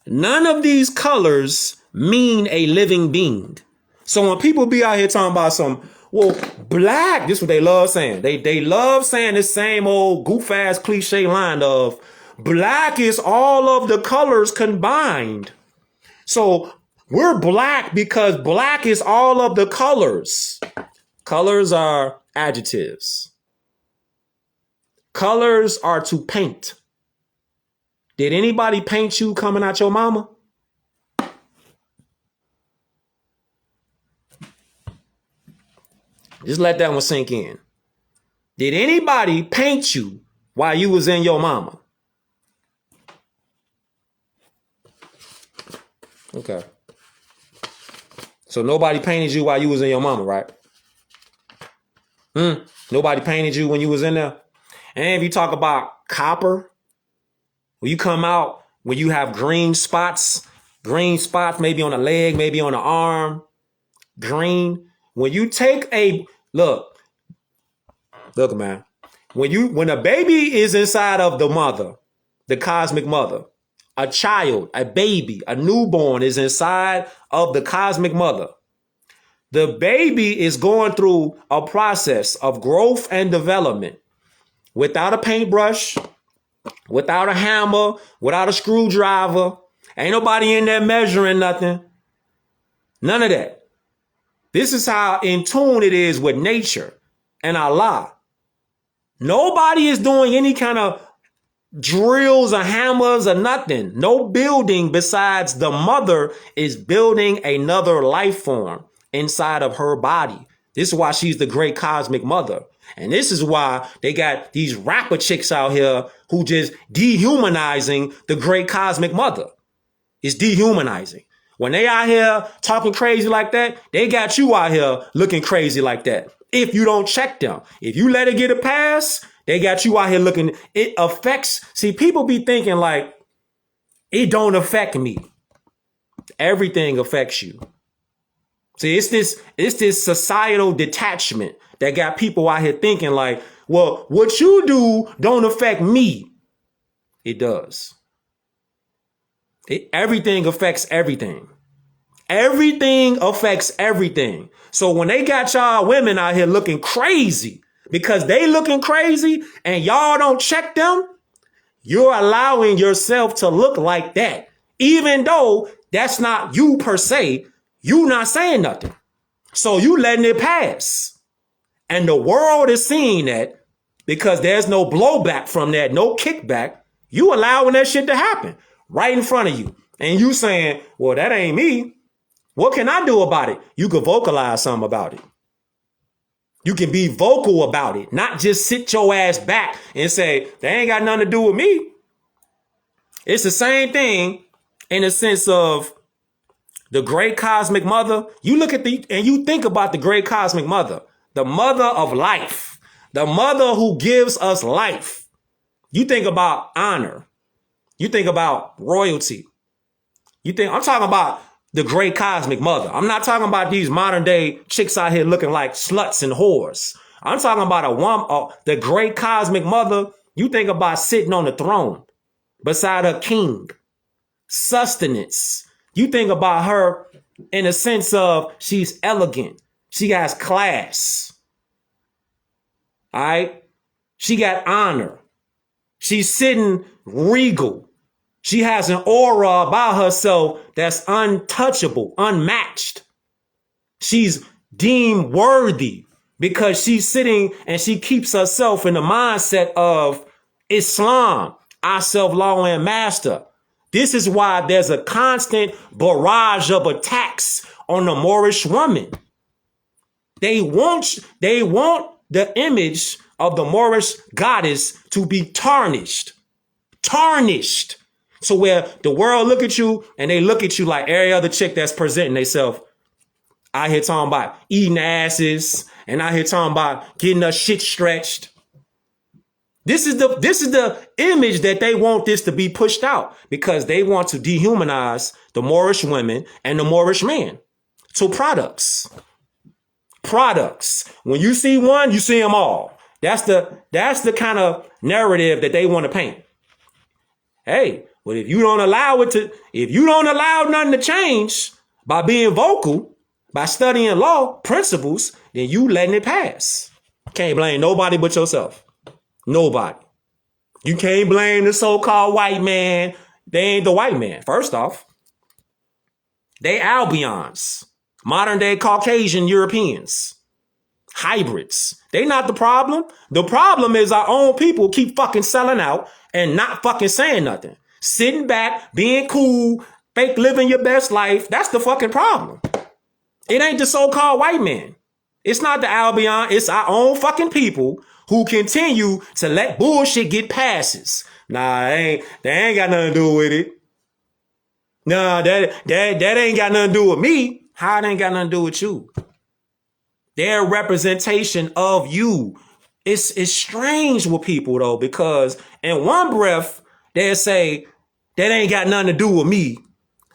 None of these colors mean a living being. So when people be out here talking about some, well, black, this is what they love saying. They love saying this same old goof ass cliche line of black is all of the colors combined. So we're black because black is all of the colors. Colors are adjectives. Colors are to paint. Did anybody paint you coming out your mama? Just let that one sink in. Did anybody paint you while you was in your mama? Okay. So nobody painted you while you was in your mama, right? Nobody painted you when you was in there? And if you talk about copper, when you come out, when you have green spots maybe on a leg, maybe on the arm, green. When you take look, man, when a baby is inside of the mother, the cosmic mother, a child, a baby, a newborn is inside of the cosmic mother. The baby is going through a process of growth and development without a paintbrush, without a hammer, without a screwdriver. Ain't nobody in there measuring nothing. None of that. This is how in tune it is with nature and Allah. Nobody is doing any kind of drills or hammers or nothing. No building besides the mother is building another life form inside of her body. This is why she's the great cosmic mother. And this is why they got these rapper chicks out here who just dehumanizing the great cosmic mother. It's dehumanizing. When they out here talking crazy like that, they got you out here looking crazy like that. If you don't check them, if you let it get a pass, they got you out here looking. It affects. See, people be thinking like, it don't affect me. Everything affects you. See, it's this societal detachment that got people out here thinking like, well, what you do don't affect me. It does. Everything affects everything. Everything affects everything. So when they got y'all women out here looking crazy because they looking crazy and y'all don't check them, you're allowing yourself to look like that. Even though that's not you per se, you not saying nothing. So you letting it pass. And the world is seeing that because there's no blowback from that, no kickback. You allowing that shit to happen right in front of you. And you saying, well, that ain't me. What can I do about it? You can vocalize something about it. You can be vocal about it, not just sit your ass back and say, they ain't got nothing to do with me. It's the same thing in the sense of the great cosmic mother. You look at and you think about the great cosmic mother, the mother of life, the mother who gives us life. You think about honor. You think about royalty. I'm talking about the great cosmic mother. I'm not talking about these modern day chicks out here looking like sluts and whores. I'm talking about a woman, the great cosmic mother. You think about sitting on the throne beside her king, sustenance. You think about her in a sense of she's elegant. She has class. All right. She got honor. She's sitting regal. She has an aura about herself that's untouchable, unmatched. She's deemed worthy because she's sitting and she keeps herself in the mindset of Islam, our self-law and master. This is why there's a constant barrage of attacks on the Moorish woman. They want the image of the Moorish goddess to be tarnished. Tarnished. So where the world look at you and they look at you like every other chick that's presenting themselves out here talking about eating asses and out here talking about getting her shit stretched. This is the image that they want this to be pushed out because they want to dehumanize the Moorish women and the Moorish men. So products. When you see one, you see them all. That's the kind of narrative that they want to paint. Hey, but if you don't allow nothing to change by being vocal, by studying law principles, then you letting it pass. Can't blame nobody but yourself. Nobody. You can't blame the so-called white man. They ain't the white man. First off, they Albions, modern day Caucasian Europeans, hybrids. They not the problem. The problem is our own people keep fucking selling out and not fucking saying nothing. Sitting back, being cool, fake living your best life. That's the fucking problem. It ain't the so-called white man. It's not the Albion. It's our own fucking people who continue to let bullshit get passes. Nah, they ain't got nothing to do with it. Nah, that ain't got nothing to do with me. How it ain't got nothing to do with you? Their representation of you. It's strange with people though, because in one breath, they'll say, that ain't got nothing to do with me.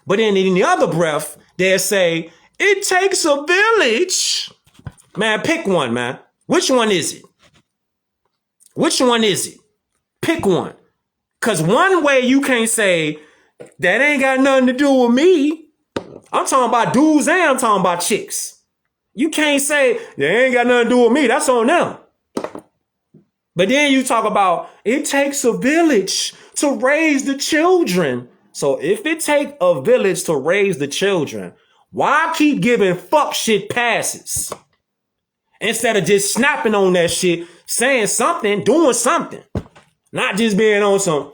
But then in the other breath, they'll say, it takes a village. Man, pick one, man. Which one is it? Which one is it? Pick one. Because one way you can't say, that ain't got nothing to do with me. I'm talking about dudes and I'm talking about chicks. You can't say, that ain't got nothing to do with me. That's on them. But then you talk about, it takes a village to raise the children. So if it take a village to raise the children, why keep giving fuck shit passes? Instead of just snapping on that shit, saying something, doing something. Not just being on some,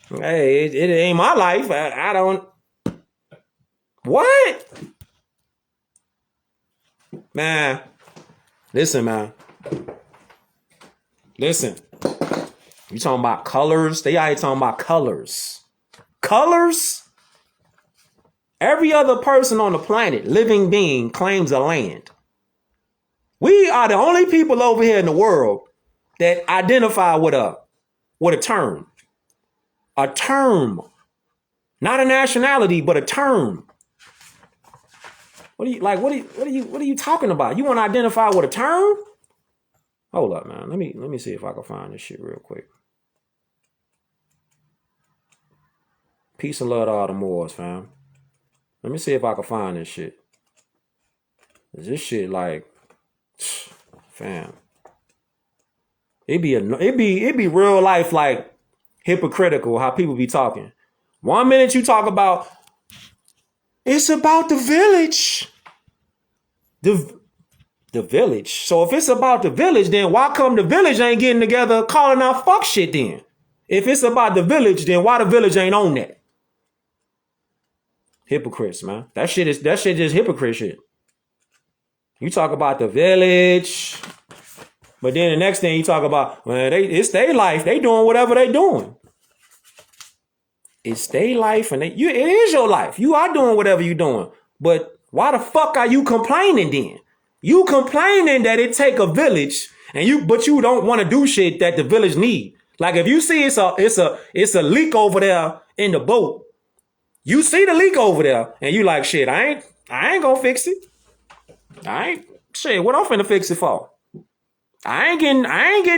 hey, it ain't my life. I don't. What? Man, listen, man. Listen. You talking about colors? They out here talking about colors. Colors? Every other person on the planet, living being, claims a land. We are the only people over here in the world that identify with a term. A term. Not a nationality, but a term. What are you talking about? You want to identify with a term? Hold up, man. Let me see if I can find this shit real quick. Peace and love to all the Moors, fam. Let me see if I can find this shit. This shit like, fam. It be real life like hypocritical how people be talking. 1 minute you talk about it's about the village. The village. So if it's about the village, then why come the village ain't getting together calling out fuck shit then? If it's about the village, then why the village ain't on that? Hypocrites, man. That shit just hypocrite shit. You talk about the village, but then the next thing you talk about, well, it's their life. They doing whatever they doing. It's their life, and it is your life. You are doing whatever you doing. But why the fuck are you complaining then? You complaining that it take a village, but you don't want to do shit that the village need. Like if you see it's a leak over there in the boat, you see the leak over there, and you like shit. I ain't gonna fix it. What I'm finna fix it for? I ain't getting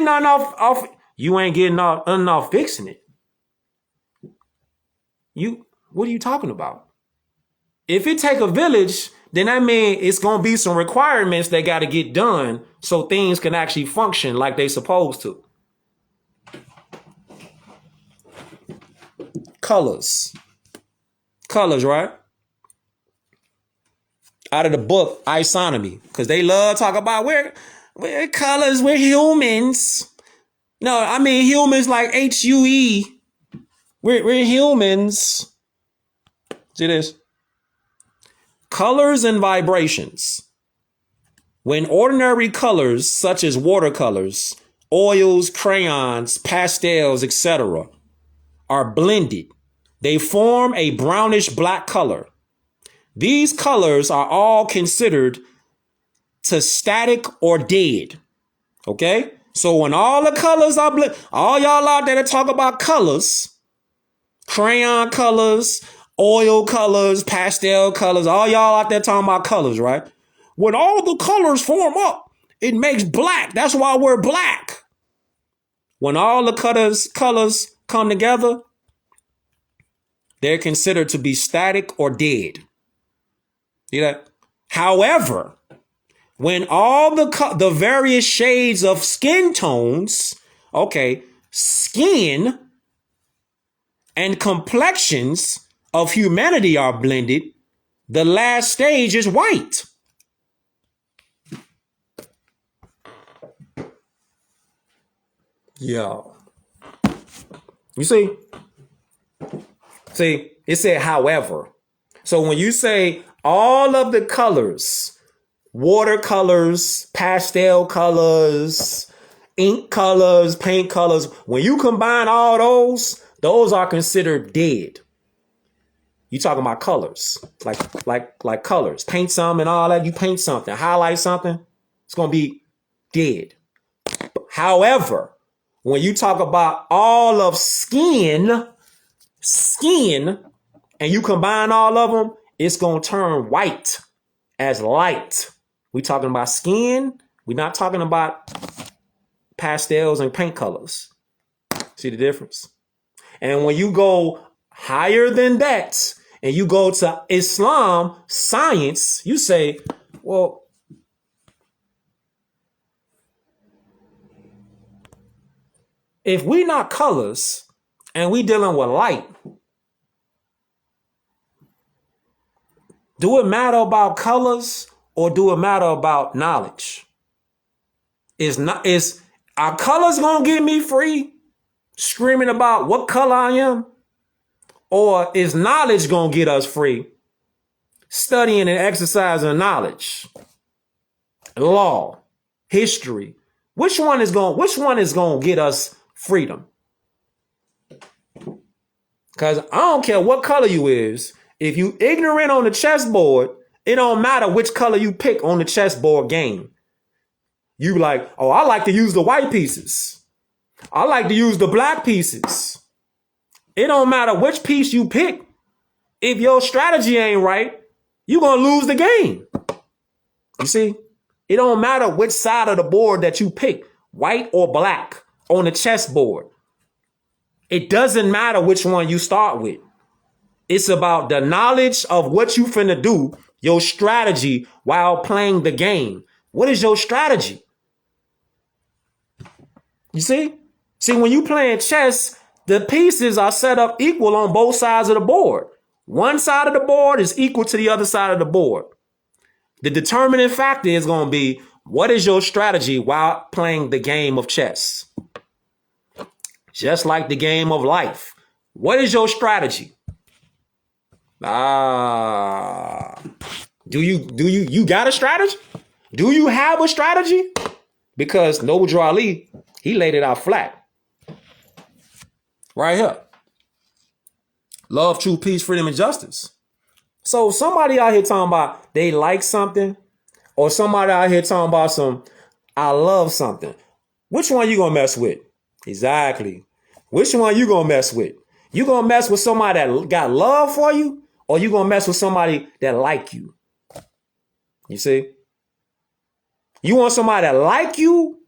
nothing off. You ain't getting nothing off fixing it. What are you talking about? If it take a village, then that means it's gonna be some requirements that gotta get done so things can actually function like they supposed to. Colors, right? Out of the book Isonomy, because they love talk about we're colors, we're humans. No, I mean humans like HUE. We're humans. See this? Colors and vibrations. When ordinary colors such as watercolors, oils, crayons, pastels, etc. are blended, they form a brownish black color. These colors are all considered to static or dead. Okay? So when all the colors are all y'all out there that talk about colors, crayon colors, oil colors, pastel colors, all y'all out there talking about colors, right? When all the colors form up, it makes black. That's why we're black. When all the colors come together, they're considered to be static or dead. See that? However, when all the various shades of skin tones, skin and complexions of humanity are blended, the last stage is white. Yo. You see? See, it said however. So when you say all of the colors, watercolors, pastel colors, ink colors, paint colors, when you combine all those are considered dead. You talking about colors, like colors. Paint some and all that. You paint something, highlight something, it's gonna be dead. However, when you talk about all of skin, and you combine all of them, it's gonna turn white as light. We talking about skin. We're not talking about pastels and paint colors. See the difference? And when you go higher than that, and you go to Islam science, you say, well, if we not colors and we dealing with light, do it matter about colors or do it matter about knowledge? Is our colors gonna get me free screaming about what color I am? Or is knowledge gonna get us free studying and exercising knowledge, law, history? Which one is gonna get us freedom? Because I don't care what color you is. If you ignorant on the chessboard, it don't matter which color you pick on the chessboard game. You like, oh, I like to use the white pieces. I like to use the black pieces. It don't matter which piece you pick. If your strategy ain't right, you're going to lose the game. You see? It don't matter which side of the board that you pick, white or black, on the chessboard. It doesn't matter which one you start with. It's about the knowledge of what you finna do, your strategy while playing the game. What is your strategy? You see? See, when you playing chess, the pieces are set up equal on both sides of the board. One side of the board is equal to the other side of the board. The determining factor is going to be, what is your strategy while playing the game of chess? Just like the game of life. What is your strategy? Do you got a strategy? Do you have a strategy? Because Noble Drew Ali, he laid it out flat. Right here. Love, truth, peace, freedom, and justice. So somebody out here talking about they like something, or somebody out here talking about some, I love something. Which one you gonna mess with? Exactly. Which one you gonna mess with? You gonna mess with somebody that got love for you, or you gonna mess with somebody that like you? You see? You want somebody that like you,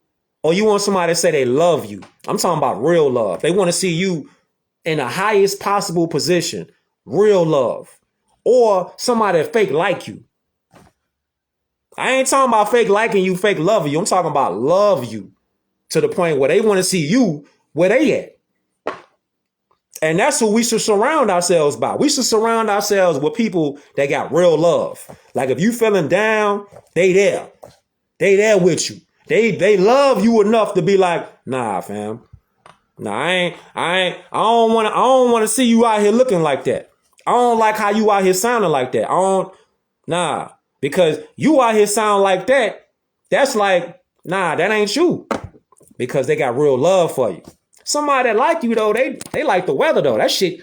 or you want somebody that say they love you? I'm talking about real love. They want to see you in the highest possible position. Real love. Or somebody that fake like you. I ain't talking about fake liking you, fake loving you. I'm talking about love you to the point where they want to see you where they at. And that's who we should surround ourselves by. We should surround ourselves with people that got real love. Like if you feeling down, they there. They there with you. They love you enough to be like, nah, fam. Nah, I don't want to see you out here looking like that. I don't like how you out here sounding like that. Because you out here sound like that. That's like, nah, that ain't you. Because they got real love for you. Somebody that like you though, they like the weather though. That shit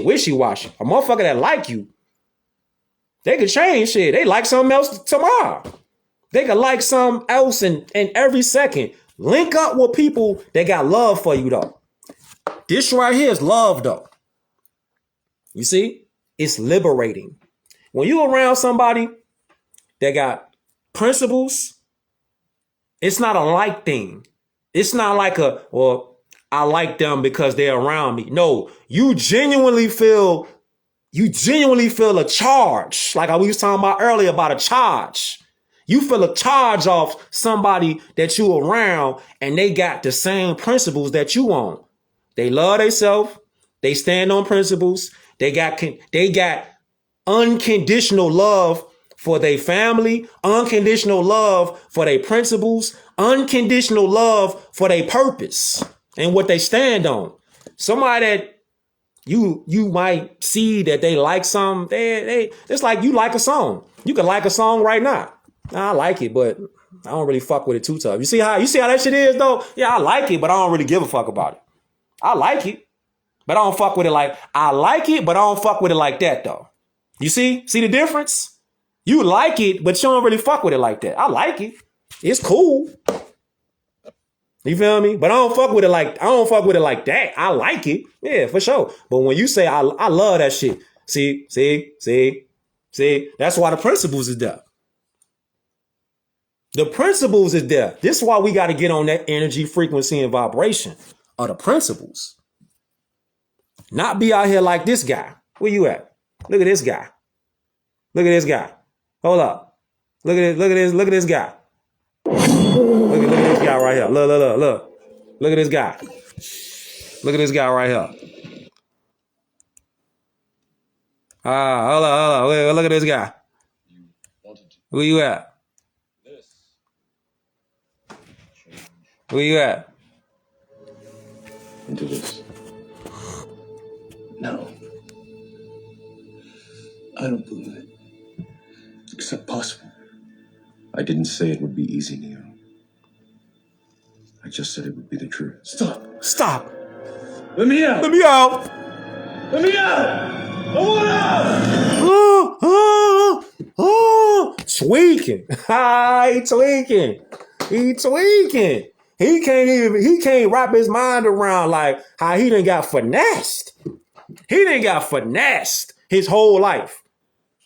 wishy-washy. A motherfucker that like you, they could change shit. They like something else tomorrow. They could like something else in every second. Link up with people that got love for you though. This right here is love though. You see? It's liberating. When you around somebody that got principles, it's not a like thing. It's not like I like them because they're around me. No, you genuinely feel a charge. Like we was talking about earlier about a charge. You feel a charge off somebody that you around and they got the same principles that you on. They love themselves. They stand on principles. They got unconditional love for their family, unconditional love for their principles, unconditional love for their purpose and what they stand on. Somebody that you might see that they like something, it's like you like a song. You can like a song right now. I like it, but I don't really fuck with it too tough. You see how that shit is though? Yeah, I like it, but I don't really give a fuck about it. I like it, but I don't fuck with it like I like it, but I don't fuck with it like that though. You see the difference? You like it, but you don't really fuck with it like that. I like it. It's cool. You feel me? But I don't fuck with it like that. I like it. Yeah, for sure. But when you say I love that shit. See, that's why the principles is there. The principles is there. This is why we got to get on that energy, frequency, and vibration of the principles. Not be out here like this guy. Where you at? Look at this guy. Look at this guy. Hold up. Look at this guy. Look at this guy right here. Look. Look at this guy. Look at this guy right here. Hold up. Look at this guy. Where you at? Where you at? Into this. No. I don't believe it. It's impossible. I didn't say it would be easy, Neo. I just said it would be the truth. Stop. Let me out. Let me out. Let me out. I want out. Tweaking. He tweaking. He can't wrap his mind around like how he done got finessed. He done got finessed his whole life.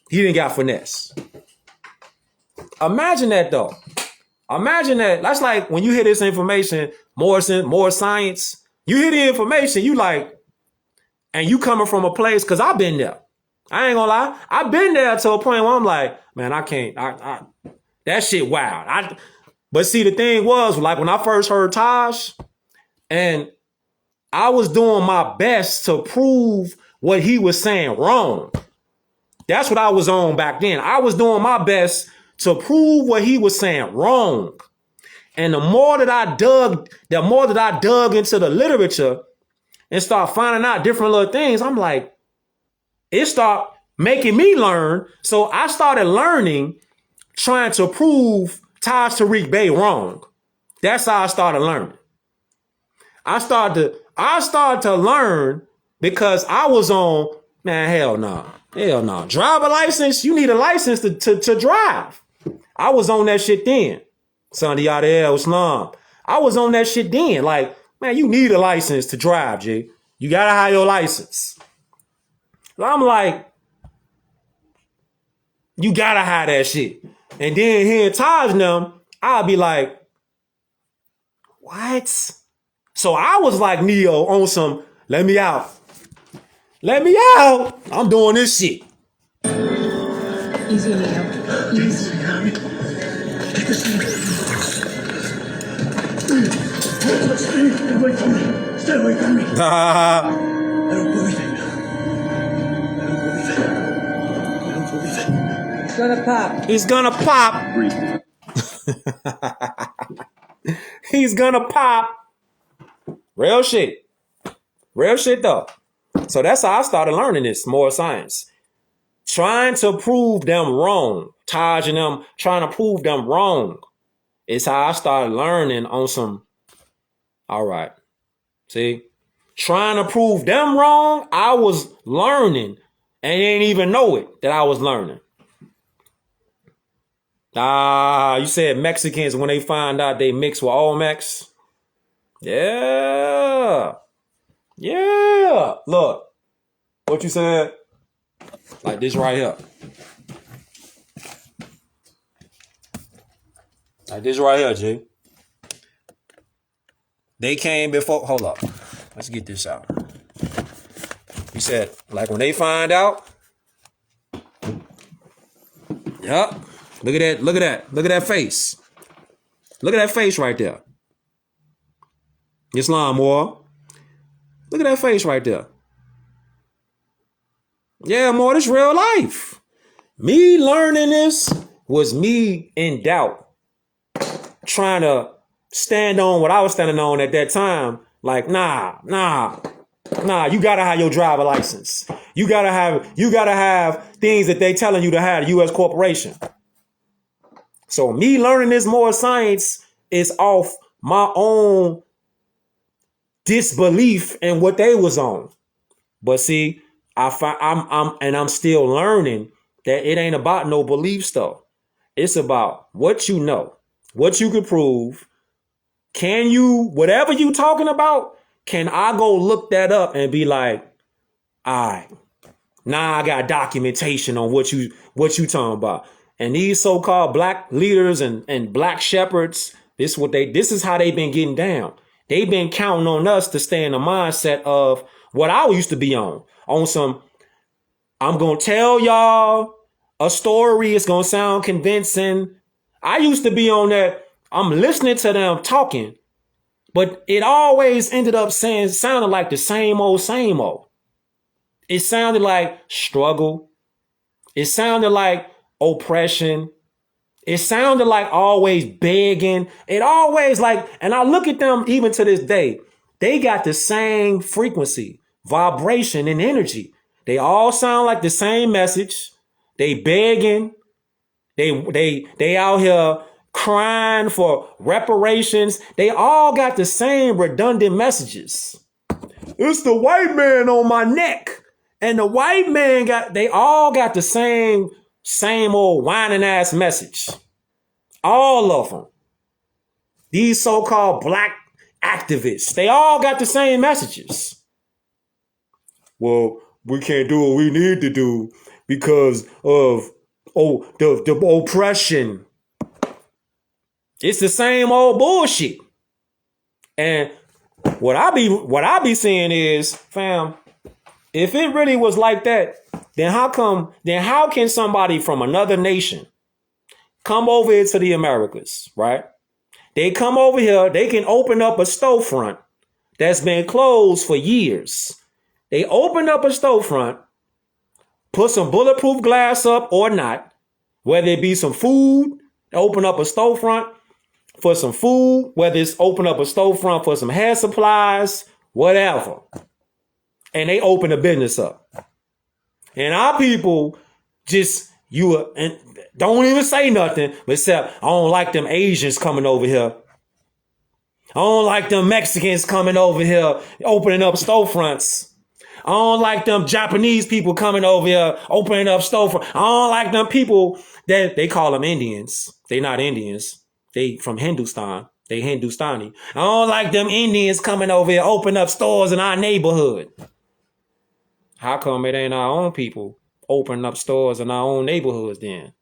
He done got finessed. Imagine that though. Imagine that. That's like when you hear this information, more science. You hear the information, you like, and you coming from a place, because I've been there. I ain't gonna lie. I've been there to a point where I'm like, man, I can't. That shit wild. But see, the thing was, like when I first heard Taj, and I was doing my best to prove what he was saying wrong. That's what I was on back then. I was doing my best to prove what he was saying wrong. And the more that I dug into the literature and start finding out different little things, I'm like, it started making me learn. So I started learning, trying to prove Taj Tariq Bey wrong. That's how I started learning. I started to learn because I was on, man, hell no. Hell no. Driver license, you need a license to drive. I was on that shit then. Sunday out there, Islam. I was on that shit then. Like, man, you need a license to drive, G. You gotta have your license. So I'm like, you gotta have that shit. And then hearing Taj and them, I'll be like, what? So I was like Neo on some, let me out. Let me out. I'm doing this shit. Easy, Neo. Easy. Stay away from me. Stay away from me. I don't believe it. I don't believe it. It's gonna pop. He's gonna pop. He's gonna pop. Real shit. Real shit though. So that's how I started learning this more science. Trying to prove them wrong. Taj and them trying to prove them wrong. It's how I started learning on some, all right. See? Trying to prove them wrong, I was learning and didn't even know it that I was learning. You said Mexicans, when they find out they mix with Olmecs. Yeah. Yeah. Look. What you said? Like this right here. Like this right here, G. They came before. Hold up. Let's get this out. You said, like when they find out. Yup. Look at that. Look at that. Look at that face. Look at that face right there. Islam War. Look at that face right there. Yeah, more, this real life. Me learning this was me in doubt. Trying to stand on what I was standing on at that time. Like, nah, you gotta have your driver license. You gotta have things that they telling you to have, U.S. corporation. So me learning this more science is off my own disbelief in what they was on. But see, I'm still learning that it ain't about no beliefs though. It's about what you know, what you could prove. Can you, whatever you talking about, can I go look that up and be like, all right, now I got documentation on what you talking about. And these so-called black leaders and black shepherds, this is how they've been getting down. They've been counting on us to stay in the mindset of what I used to be on some, I'm going to tell y'all a story. It's going to sound convincing. I used to be on that. I'm listening to them talking, but it always ended up sounding like the same old, same old. It sounded like struggle. It sounded like oppression. It sounded like always begging. It always like, and I look at them even to this day, they got the same frequency, vibration, and energy. They all sound like the same message. They begging. They out here crying for reparations. They all got the same redundant messages. It's the white man on my neck. And the white man they all got the same old whining ass message. All of them. These so-called black activists, they all got the same messages. Well, we can't do what we need to do because of the oppression. It's the same old bullshit. And what I be saying is, fam, if it really was like that, Then how can somebody from another nation come over here to the Americas, right? They come over here, they can open up a storefront that's been closed for years. They open up a storefront, put some bulletproof glass up or not, whether it be some food, open up a storefront for some food, whether it's open up a storefront for some hair supplies, whatever. And they open a business up. And our people just, and don't even say nothing, but except, I don't like them Asians coming over here. I don't like them Mexicans coming over here, opening up storefronts. I don't like them Japanese people coming over here, opening up storefronts. I don't like them people that they call them Indians. They not Indians. They from Hindustan. They Hindustani. I don't like them Indians coming over here, opening up stores in our neighborhood. How come it ain't our own people opening up stores in our own neighborhoods then?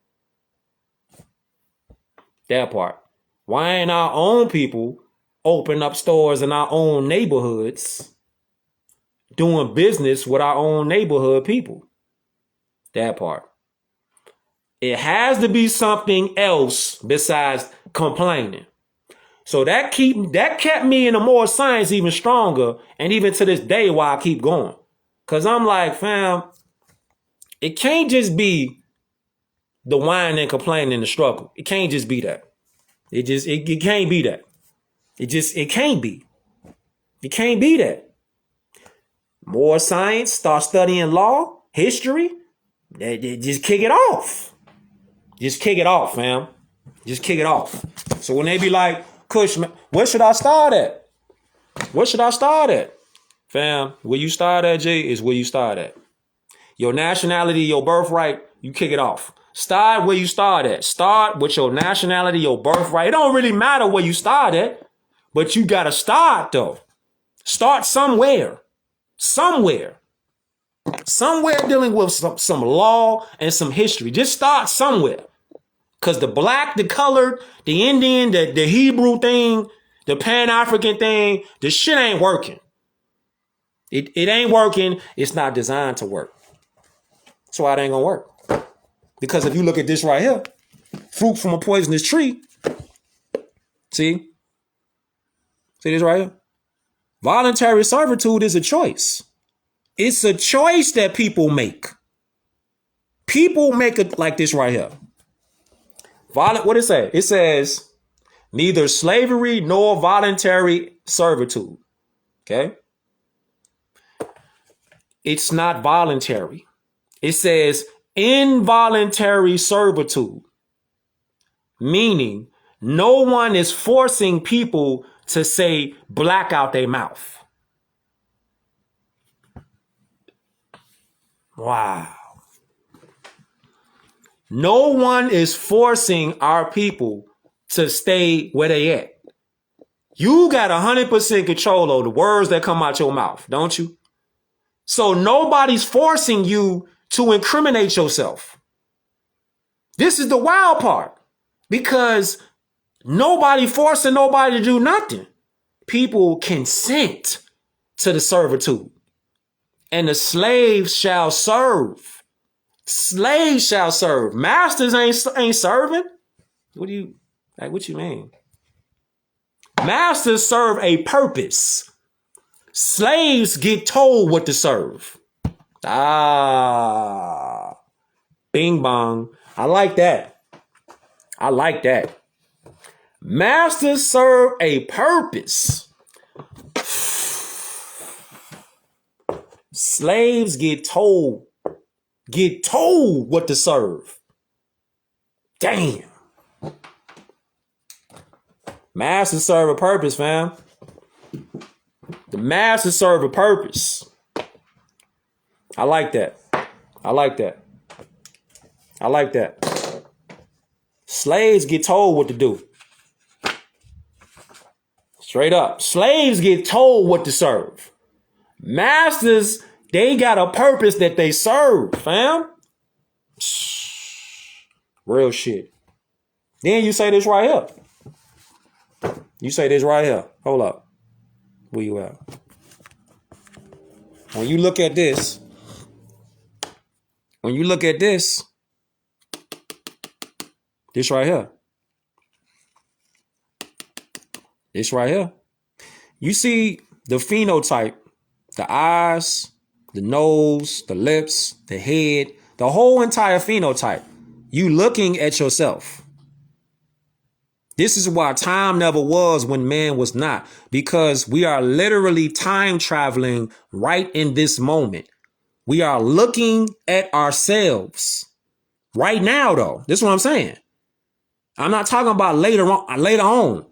That part. Why ain't our own people opening up stores in our own neighborhoods, doing business with our own neighborhood people? That part. It has to be something else besides complaining. So that kept me in the more science even stronger, and even to this day why I keep going. Cause I'm like, fam, it can't just be the whining and complaining and the struggle. It can't just be that. It can't be that. It can't be. It can't be that. More science, start studying law, history, just kick it off. Just kick it off, fam. Just kick it off. So when they be like, Kush, where should I start at? Where should I start at? Fam, where you start at, Jay, is where you start at. Your nationality, your birthright, you kick it off. Start where you start at. Start with your nationality, your birthright. It don't really matter where you start at, but you got to start, though. Start somewhere. Somewhere dealing with some law and some history. Just start somewhere. Because the black, the colored, the Indian, the Hebrew thing, the Pan-African thing, the shit ain't working. It ain't working. It's not designed to work. That's why it ain't gonna work. Because if you look at this right here, fruit from a poisonous tree. See this right here? Voluntary servitude is a choice. It's a choice that people make. People make it like this right here. What it say? It says neither slavery nor voluntary servitude. Okay? It's not voluntary. It says involuntary servitude, meaning no one is forcing people to say black out their mouth. Wow. No one is forcing our people to stay where they at. You got 100% control over the words that come out your mouth, don't you? So nobody's forcing you to incriminate yourself. This is the wild part, because nobody forcing nobody to do nothing. People consent to the servitude, and the slaves shall serve. Slaves shall serve. Masters ain't serving. What you mean? Masters serve a purpose. Slaves get told what to serve. Bing bong. I like that. Masters serve a purpose. Slaves get told what to serve. Damn. Masters serve a purpose, fam. The masters serve a purpose. I like that. Slaves get told what to do. Straight up. Slaves get told what to serve. Masters, they got a purpose that they serve, fam. Real shit. Then you say this right here. Hold up. Where you at? When you look at this, when you look at this right here, you see the phenotype, the eyes, the nose, the lips, the head, the whole entire phenotype. You looking at yourself. This is why time never was when man was not, because we are literally time traveling right in this moment. We are looking at ourselves right now, though. This is what I'm saying. I'm not talking about later on.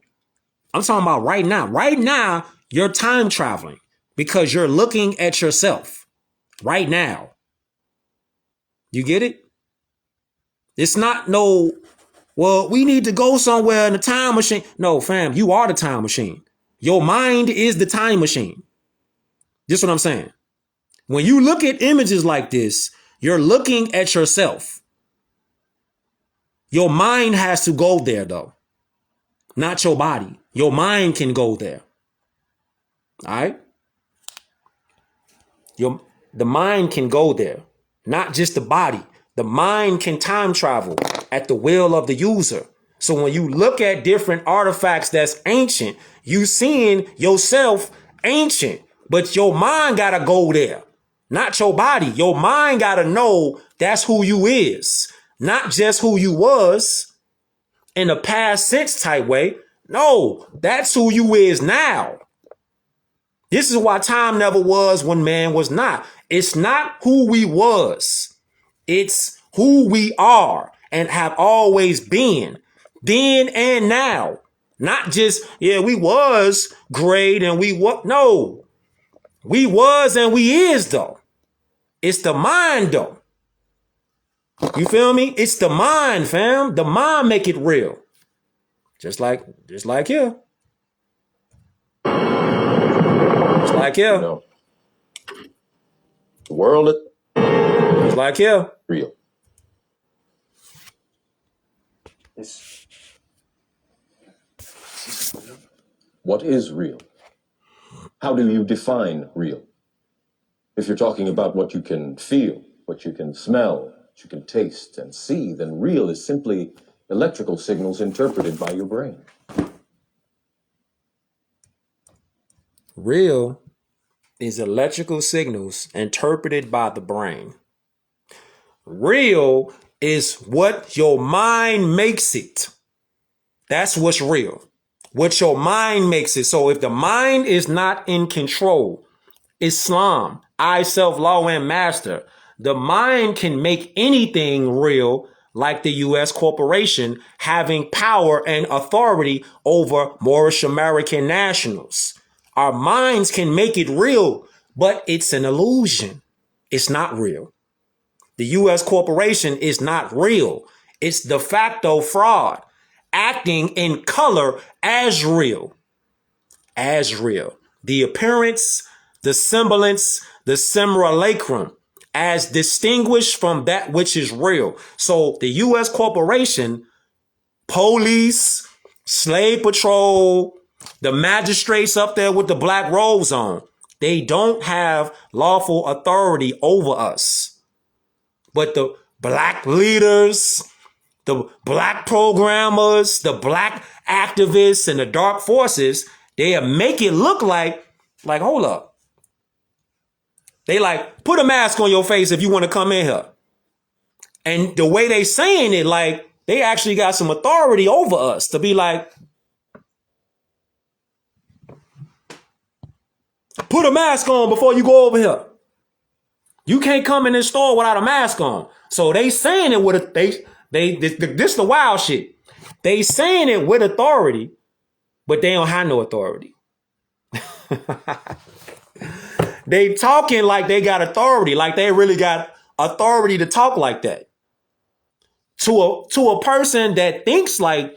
I'm talking about right now. Right now, you're time traveling because you're looking at yourself right now. You get it? It's not no, well, we need to go somewhere in a time machine. No, fam, you are the time machine. Your mind is the time machine. This is what I'm saying. When you look at images like this, you're looking at yourself. Your mind has to go there, though. Not your body. Your mind can go there. All right? The mind can go there. Not just the body. The mind can time travel at the will of the user. So when you look at different artifacts that's ancient, you seeing yourself ancient. But your mind got to go there. Not your body. Your mind got to know that's who you is. Not just who you was in a past sense type way. No, that's who you is now. This is why time never was when man was not. It's not who we was. It's who we are and have always been. Then and now. Not just, yeah, we was great and we what? No. We was and we is, though. It's the mind, though. You feel me? It's the mind, fam. The mind make it real. Just like here. Just like here. No. The world is Just like here. real. What is real? How do you define real? If you're talking about what you can feel, what you can smell, what you can taste and see, then real is simply electrical signals interpreted by your brain. Real is electrical signals interpreted by the brain. Real is what your mind makes it. That's what's real. What your mind makes it. So if the mind is not in control, Islam, I, self, law, and master, the mind can make anything real, like the U.S. corporation having power and authority over Moorish American nationals. Our minds can make it real, but it's an illusion. It's not real. The U.S. corporation is not real. It's de facto fraud, acting in color as real. As real. The appearance, the semblance, the simulacrum, as distinguished from that which is real. So the U.S. corporation, police, slave patrol, the magistrates up there with the black robes on, they don't have lawful authority over us. But the black leaders, the black programmers, the black activists, and the dark forces, they make it look like hold up. They like, put a mask on your face if you want to come in here. And the way they saying it, like, they actually got some authority over us to be like, put a mask on before you go over here. You can't come in this store without a mask on. So they saying it with this the wild shit. They saying it with authority, but they don't have no authority. They talking like they got authority, like they really got authority to talk like that. To a person that thinks like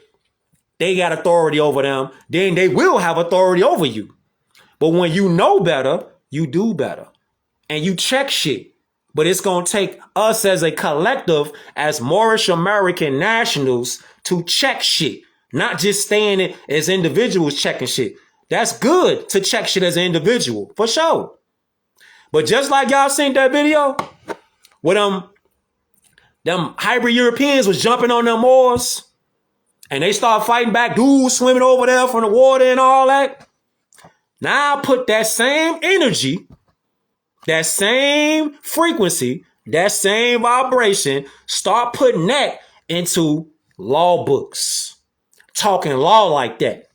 they got authority over them, then they will have authority over you. But when you know better, you do better. And you check shit. But it's going to take us as a collective, as Moorish American nationals, to check shit. Not just staying as individuals checking shit. That's good to check shit as an individual, for sure. But just like y'all seen that video with them hybrid Europeans was jumping on them Moors and they start fighting back, dudes swimming over there from the water and all that. Now put that same energy, that same frequency, that same vibration, start putting that into law books, talking law like that.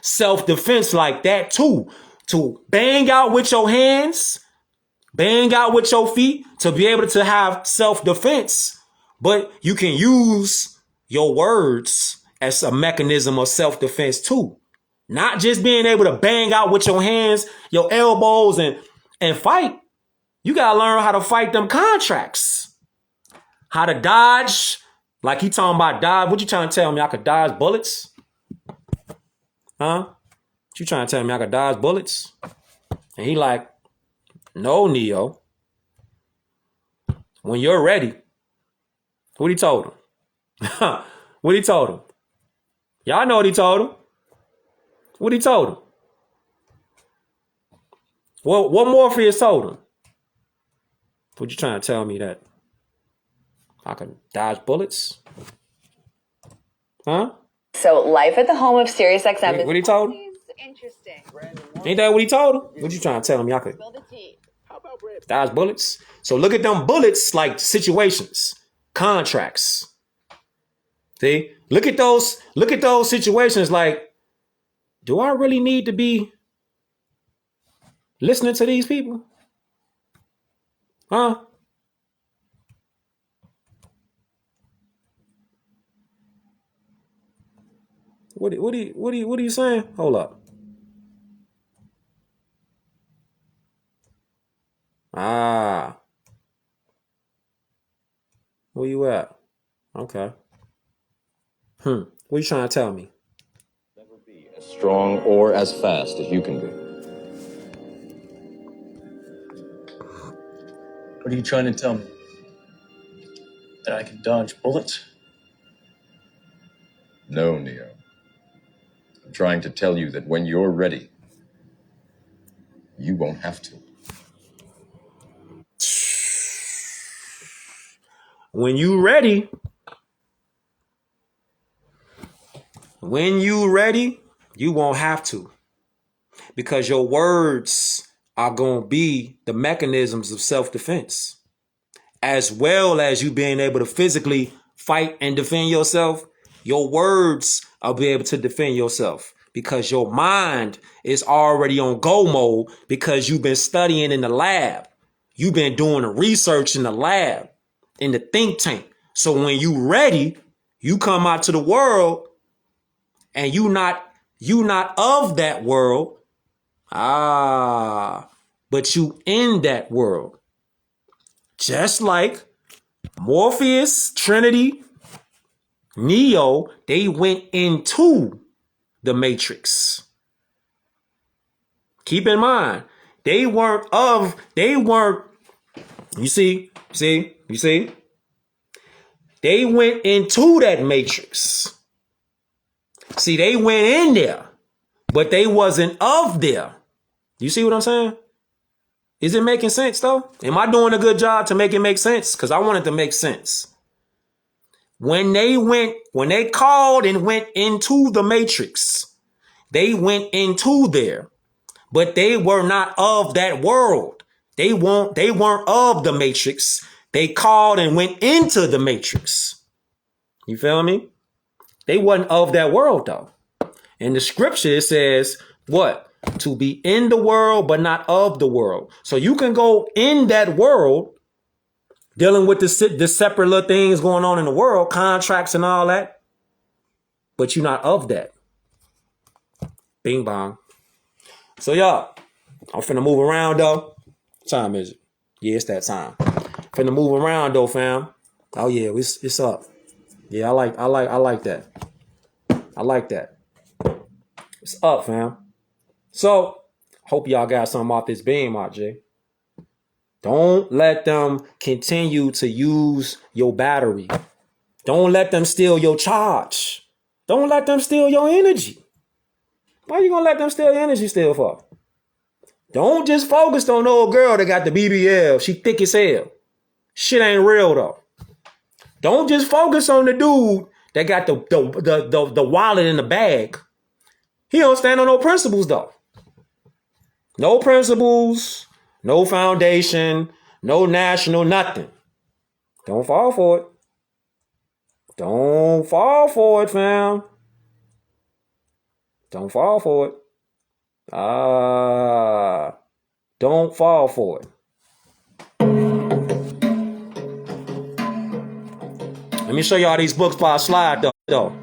Self-defense like that too. To bang out with your hands, bang out with your feet, to be able to have self-defense. But you can use your words as a mechanism of self-defense too. Not just being able to bang out with your hands, your elbows and fight. You got to learn how to fight them contracts. How to dodge. Like he talking about dodge. What you trying to tell me? I could dodge bullets? Huh? What you trying to tell me? I could dodge bullets? And he like, no, Neo. When you're ready. What he told him? What he told him? Y'all know what he told him. What he told him? Well, what Morpheus told him? What you trying to tell me that I can dodge bullets? Huh? So life at the home of SiriusXM. What he told him? Interesting. Ain't that what he told him? What you trying to tell me? I could dodge bullets? So look at them bullets like situations, contracts. See? Look at those situations like, do I really need to be listening to these people? Huh? What are you saying? Hold up. Where you at? Okay. What you trying to tell me? Never be as strong or as fast as you can be. What are you trying to tell me? That I can dodge bullets? No, Neo. I'm trying to tell you that when you're ready, you won't have to. When you ready, you won't have to. Because your words are going to be the mechanisms of self-defense. As well as you being able to physically fight and defend yourself, your words will be able to defend yourself. Because your mind is already on go mode because you've been studying in the lab. You've been doing the research in the lab, in the think tank. So when you ready, you come out to the world and you not of that world. But you in that world. Just like Morpheus, Trinity, Neo, they went into the Matrix. Keep in mind, they weren't, you see? They went into that Matrix. See, they went in there, but they wasn't of there. You see what I'm saying? Is it making sense though? Am I doing a good job to make it make sense? Because I want it to make sense. When they called and went into the Matrix, they went into there, but they were not of that world. They weren't of the Matrix. They called and went into the Matrix. You feel me? They wasn't of that world though. In the scripture, it says what? To be in the world, but not of the world. So you can go in that world, dealing with the separate little things going on in the world, contracts and all that, but you're not of that. Bing bong. So y'all, I'm finna move around though. What time is it? Yeah, it's that time. Finna move around though, fam. Oh yeah, it's up. Yeah, I like that. I like that. It's up, fam. So, hope y'all got something off this beam, RJ. Don't let them continue to use your battery. Don't let them steal your charge. Don't let them steal your energy. Why you gonna let them steal your energy still for? Don't just focus on the old girl that got the BBL. She thick as hell. Shit ain't real though. Don't just focus on the dude that got the wallet in the bag. He don't stand on no principles though. No principles, no foundation, no national, nothing. Don't fall for it. Don't fall for it, fam. Don't fall for it. Don't fall for it. Let me show y'all these books by a slide though.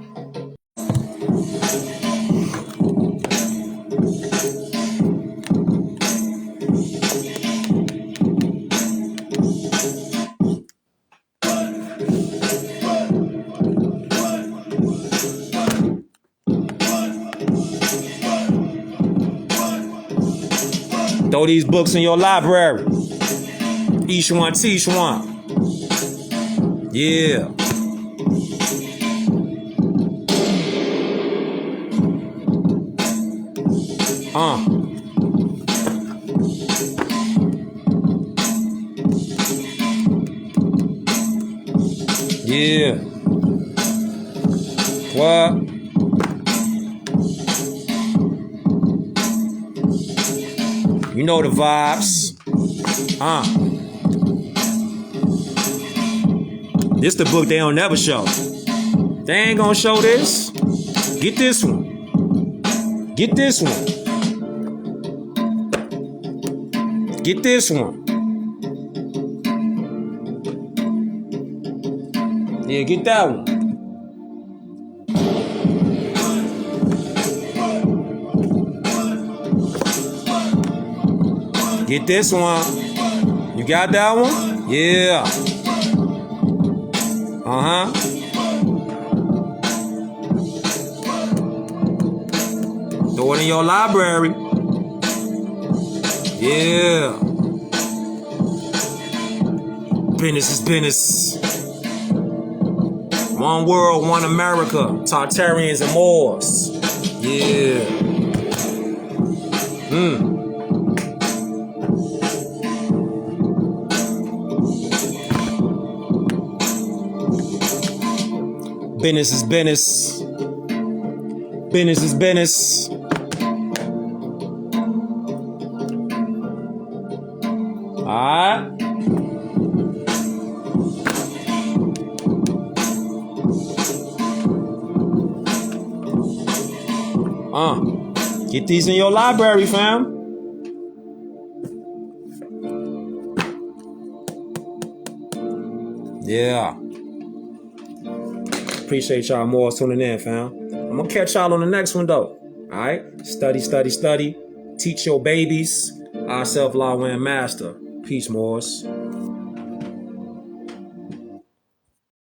Throw these books in your library. Each one teach one. Yeah. Yeah. What? You know the vibes. This the book they don't never show. They ain't gonna show this. Get this one. Get this one. Get this one. Yeah, get that one. Get this one. You got that one? Yeah. Throw it in your library. Yeah. Business is business. One world, one America. Tartarians and Moors. Yeah. Business is business. Business is business. Alright. Get these in your library, fam. Yeah. Appreciate y'all more tuning in, fam. I'm gonna catch y'all on the next one though. Alright? Study, study, study. Teach your babies. Our self-law win master. Peace, Moors.